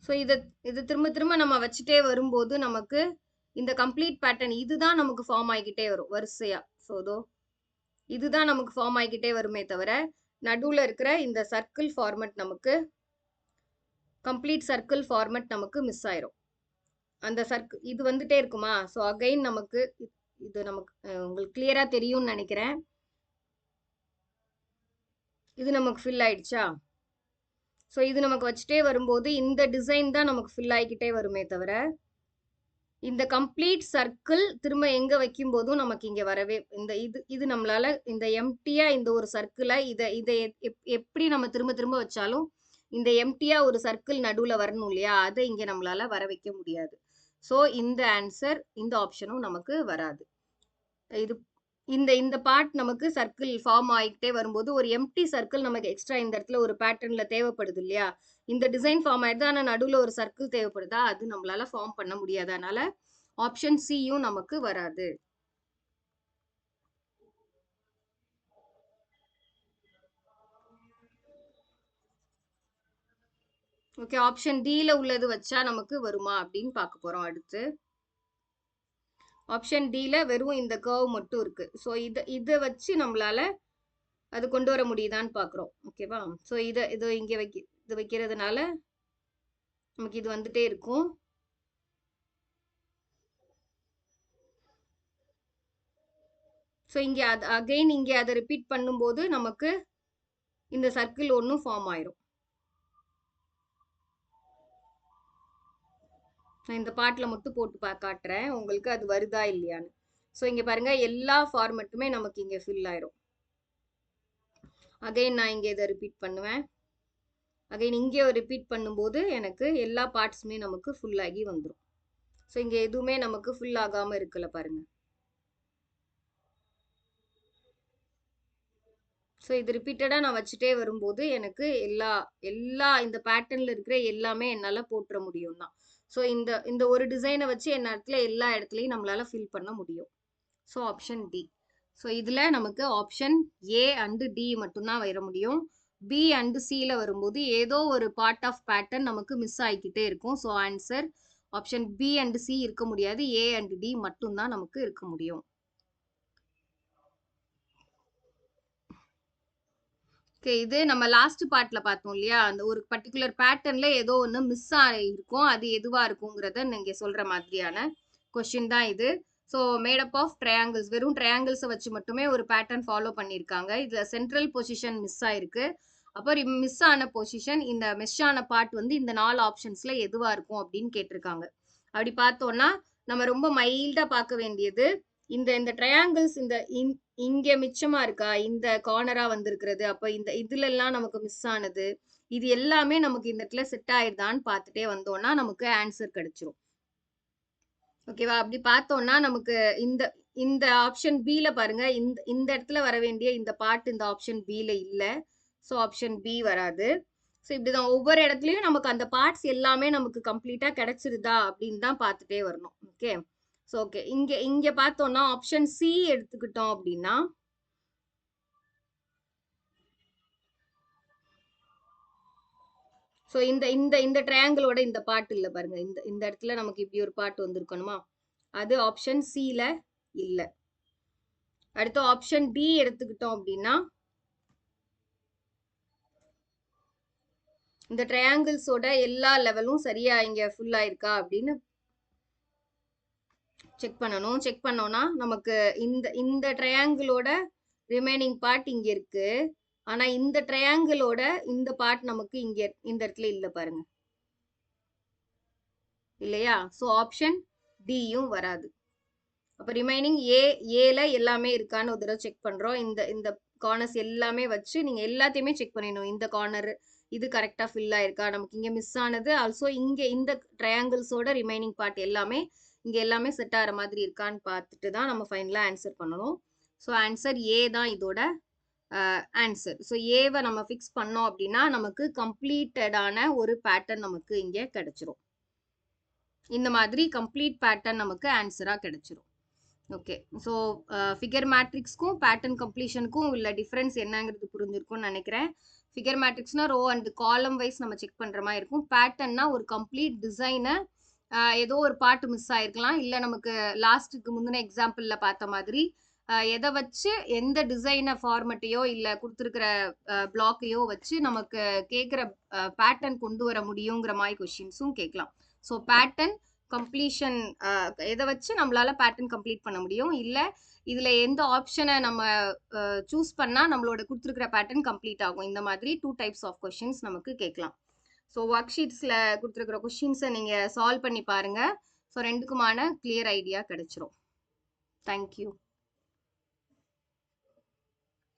ஸோ இது திரும்ப திரும்ப நம்ம வச்சுட்டே வரும்போது நமக்கு இந்த கம்ப்ளீட் பேட்டர்ன் இதுதான் நமக்கு ஃபார்ம் ஆகிக்கிட்டே வரும் வரிசையா. ஸோ இதுதான் நமக்கு ஃபார்ம் ஆகிக்கிட்டே வருமே தவிர நடுவில் இருக்கிற இந்த சர்க்கிள் ஃபார்மட் நமக்கு கம்ப்ளீட் சர்க்கிள் ஃபார்மட் நமக்கு மிஸ் ஆயிரும். அந்த சர்க்கிள் இது வந்துட்டே இருக்குமா? ஸோ அகைன் நமக்கு இது நமக்கு உங்களுக்கு கிளியரா தெரியும்னு நினைக்கிறேன். இது நமக்கு ஃபில் ஆயிடுச்சா? ஸோ இது நமக்கு வச்சுட்டே வரும்போது இந்த டிசைன் தான் நமக்கு ஃபில் ஆகிக்கிட்டே வருமே தவிர இந்த கம்ப்ளீட் சர்க்கிள் திரும்ப எங்க வைக்கும் போதும் நமக்கு இங்க வரவே இது நம்மளால இந்த எம்டியா இந்த ஒரு சர்க்கிளை இதை எப்படி நம்ம திரும்ப திரும்ப வச்சாலும் இந்த எம்டியா ஒரு சர்க்கிள் நடுவுல வரணும் இல்லையா? அதை இங்க நம்மளால வர வைக்க முடியாது. ஸோ இந்த ஆன்சர் இந்த ஆப்ஷனும் நமக்கு வராது. இந்த பார்ட் நமக்கு சர்க்கிள் ஃபார்ம் ஆகிக்கிட்டே வரும்போது ஒரு எம்டி சர்க்கிள் நமக்கு எக்ஸ்ட்ரா இந்த இடத்துல ஒரு பேட்டர்ன்ல தேவைப்படுது இல்லையா? இந்த டிசைன் ஃபார்ம் ஆயிடுது, ஆனால் நடுவில் ஒரு சர்க்கிள் தேவைப்படுதா? அது நம்மளால ஃபார்ம் பண்ண முடியாது. அதனால ஆப்ஷன் சியும் நமக்கு வராது. ஓகே, ஆப்ஷன் டில உள்ளது வச்சா நமக்கு வருமா அப்படின்னு பார்க்க போறோம். அடுத்து ஆப்ஷன் டில வெறும் இந்த கர்வ் மட்டும் இருக்கு. ஸோ இதை வச்சு நம்மளால அது கொண்டு வர முடியுதான்னு பார்க்குறோம். ஓகேவா? ஸோ இதை இங்கே இது வைக்கிறதுனால நமக்கு இது வந்துட்டே இருக்கும். ஸோ இங்கே அகைன் இங்கே அதை ரிப்பீட் பண்ணும்போது நமக்கு இந்த சர்க்கிள் ஒன்றும் ஃபார்ம் ஆயிரும். நான் இந்த பாட்டில் மட்டும் போட்டு காட்டுறேன் உங்களுக்கு அது வருதா இல்லையான்னு. ஸோ இங்கே பாருங்க எல்லா ஃபார்மெட்டுமே நமக்கு இங்கே ஃபில் ஆயிரும். அகைன் நான் இங்கே இதை ரிப்பீட் பண்ணுவேன். அகைன் இங்கே ரிப்பீட் பண்ணும்போது எனக்கு எல்லா பார்ட்ஸுமே நமக்கு ஃபுல் ஆகி வந்துடும். ஸோ இங்கே எதுவுமே நமக்கு ஃபுல் ஆகாமல் இருக்குல்ல பாருங்க. ஸோ இது ரிப்பீட்டடாக நான் வச்சுட்டே வரும்போது எனக்கு எல்லா இந்த பேட்டர்னில் இருக்கிற எல்லாமே என்னால் போட்டுற முடியும் தான். ஸோ இந்த ஒரு டிசைனை வச்சு என்ன இடத்துல எல்லா இடத்துலையும் நம்மளால ஃபில் பண்ண முடியும். So option D. ஸோ இதில் நமக்கு ஆப்ஷன் ஏ அண்டு டி மட்டும்தான் வர முடியும். பி அண்டு சியில் வரும்போது ஏதோ ஒரு பார்ட் ஆஃப் பேட்டர்ன் நமக்கு மிஸ் ஆகிக்கிட்டே இருக்கும். So answer option B and C இருக்க முடியாது. ஏ அண்டு டி மட்டும்தான் நமக்கு இருக்க முடியும். ஓகே, இது நம்ம லாஸ்ட் பார்ட்ல பார்த்தோம் இல்லையா? அந்த ஒரு பர்டிகுலர் பேட்டர்ன்ல ஏதோ ஒன்று மிஸ் ஆகிருக்கும், அது எதுவா இருக்குங்கிறத நீங்க சொல்ற மாதிரியான கொஸ்டின் தான் இது. ஸோ மேடப் ஆஃப் ட்ரையாங்கிள்ஸ், வெறும் ட்ரையாங்கிள்ஸை வச்சு மட்டுமே ஒரு பேட்டர்ன் ஃபாலோ பண்ணியிருக்காங்க. இதுல சென்ட்ரல் பொசிஷன் மிஸ் ஆயிருக்கு. அப்போ மிஸ் ஆன பொசிஷன், இந்த மிஸ் ஆன பார்ட் வந்து இந்த 4 ஆப்ஷன்ஸ்ல எதுவா இருக்கும் அப்படின்னு கேட்டிருக்காங்க. அப்படி பார்த்தோம்னா, நம்ம ரொம்ப மைல்டா பார்க்க வேண்டியது, இந்த இந்த ட்ரையாங்கிள்ஸ் இங்க மிச்சமா இருக்கா? இந்த கார்னரா வந்திருக்கிறது. அப்ப இதுலலாம் நமக்கு மிஸ் ஆனது. இது எல்லாமே நமக்கு இந்த இடத்துல செட் ஆயிடுதான்னு பார்த்துட்டே வந்தோம்னா, நமக்கு ஆன்சர் கிடைச்சிரும். ஓகேவா? அப்படி பார்த்தோம்னா, நமக்கு இந்த இந்த ஆப்ஷன் பில பாருங்க. இந்த இந்த இடத்துல வர வேண்டிய இந்த பார்ட் இந்த ஆப்ஷன் பில இல்ல. ஸோ ஆப்ஷன் பி வராது. ஸோ இப்படிதான் ஒவ்வொரு இடத்துலயும் நமக்கு அந்த பார்ட்ஸ் எல்லாமே நமக்கு கம்ப்ளீட்டா கிடைச்சிருதா அப்படின்னு தான் பார்த்துட்டே வரணும். ஓகே. So okay. இங்க இங்க பார்த்தோம்னா ஆப்ஷன் சி எடுத்துக்கிட்டோம் அப்படின்னா, ஸோ இந்த இந்த இந்த ட்ரையாங்கிளோட இந்த பார்ட் இல்ல பாருங்க. இந்த இந்த இடத்துல நமக்கு இப்படி ஒரு பார்ட் வந்திருக்கணுமா? அது ஆப்ஷன் சில இல்ல. அடுத்து ஆப்ஷன் டி எடுத்துக்கிட்டோம் அப்படின்னா, இந்த ட்ரையாங்கிள்ஸோட எல்லா லெவலும் சரியா இங்க ஃபுல் ஆயிருக்கா அப்படின்னு செக் பண்ணணும். செக் பண்ணோம்னா நமக்கு இந்த இந்த ட்ரையாங்கிளோட ரிமைனிங் பார்ட் இங்க இருக்கு. ஆனா இந்த ட்ரையாங்கிளோட இந்த பார்ட் நமக்கு இங்க இந்த இடத்துல இல்ல பாருங்க. இல்லையா? ஸோ ஆப்ஷன் டியும் வராது. அப்ப ரிமைனிங் ஏல எல்லாமே இருக்கான்னு ஒரு தடவை செக் பண்றோம். இந்த இந்த கார்னர்ஸ் எல்லாமே வச்சு நீங்க எல்லாத்தையுமே செக் பண்ணிடணும். இந்த கார்னர் இது கரெக்டா ஃபில் ஆயிருக்கா? நமக்கு இங்க மிஸ் ஆனது. ஆல்சோ இங்க இந்த ட்ரையாங்கிள்ஸோட ரிமைனிங் பார்ட் எல்லாமே இங்க எல்லாமே செட் ஆகிற மாதிரி இருக்கான்னு பார்த்துட்டு தான் நம்ம ஃபைனலா ஆன்சர் பண்ணணும். ஸோ ஆன்சர் ஏ தான் இதோட ஆன்சர். ஸோ ஏவை நம்ம ஃபிக்ஸ் பண்ணோம் அப்படின்னா நமக்கு கம்ப்ளீட்டடான ஒரு பேட்டர்ன் நமக்கு இங்க கிடைச்சிரும். இந்த மாதிரி கம்ப்ளீட் பேட்டர்ன் நமக்கு ஆன்சரா கிடைச்சிரும். ஓகே. ஸோ ஃபிகர் மேட்ரிக்ஸ்க்கும் பேட்டர்ன் கம்ப்ளீஷனுக்கும் உள்ள டிஃப்ரென்ஸ் என்னங்கிறது புரிஞ்சிருக்கும்னு நினைக்கிறேன். ஃபிகர் மேட்ரிக்ஸ்னா ரோ அண்ட் காலம் வைஸ் நம்ம செக் பண்ற மாதிரி இருக்கும். பேட்டர்ன்னா ஒரு கம்ப்ளீட் டிசைனை ஏதோ ஒரு பார்ட் மிஸ் ஆயிருக்கலாம். இல்லை நமக்கு லாஸ்ட்டுக்கு முந்தின எக்ஸாம்பிள்ல பார்த்த மாதிரி எதை வச்சு எந்த டிசைனை ஃபார்மெட்டையோ இல்லை கொடுத்துருக்கிற பிளாக்கையோ வச்சு நமக்கு கேட்குற பேட்டர்ன் கொண்டு வர முடியுங்கிற மாதிரி கொஷின்ஸும் கேட்கலாம். ஸோ பேட்டர்ன் கம்ப்ளீஷன் எதை வச்சு நம்மளால பேட்டர்ன் கம்ப்ளீட் பண்ண முடியும், இல்லை இதுல எந்த ஆப்ஷனை நம்ம சூஸ் பண்ணா நம்மளோட கொடுத்துருக்கிற பேட்டர்ன் கம்ப்ளீட் ஆகும். இந்த மாதிரி 2 டைப்ஸ் ஆஃப் கொஷின்ஸ் நமக்கு கேட்கலாம். ஸோ ஒர்க் ஷீட்ஸ்ல கொடுத்துருக்கிற கொஷின்ஸை நீங்க சால்வ் பண்ணி பாருங்க. ஸோ ரெண்டுக்குமான கிளியர் ஐடியா கிடைச்சிரும். தேங்க்யூ.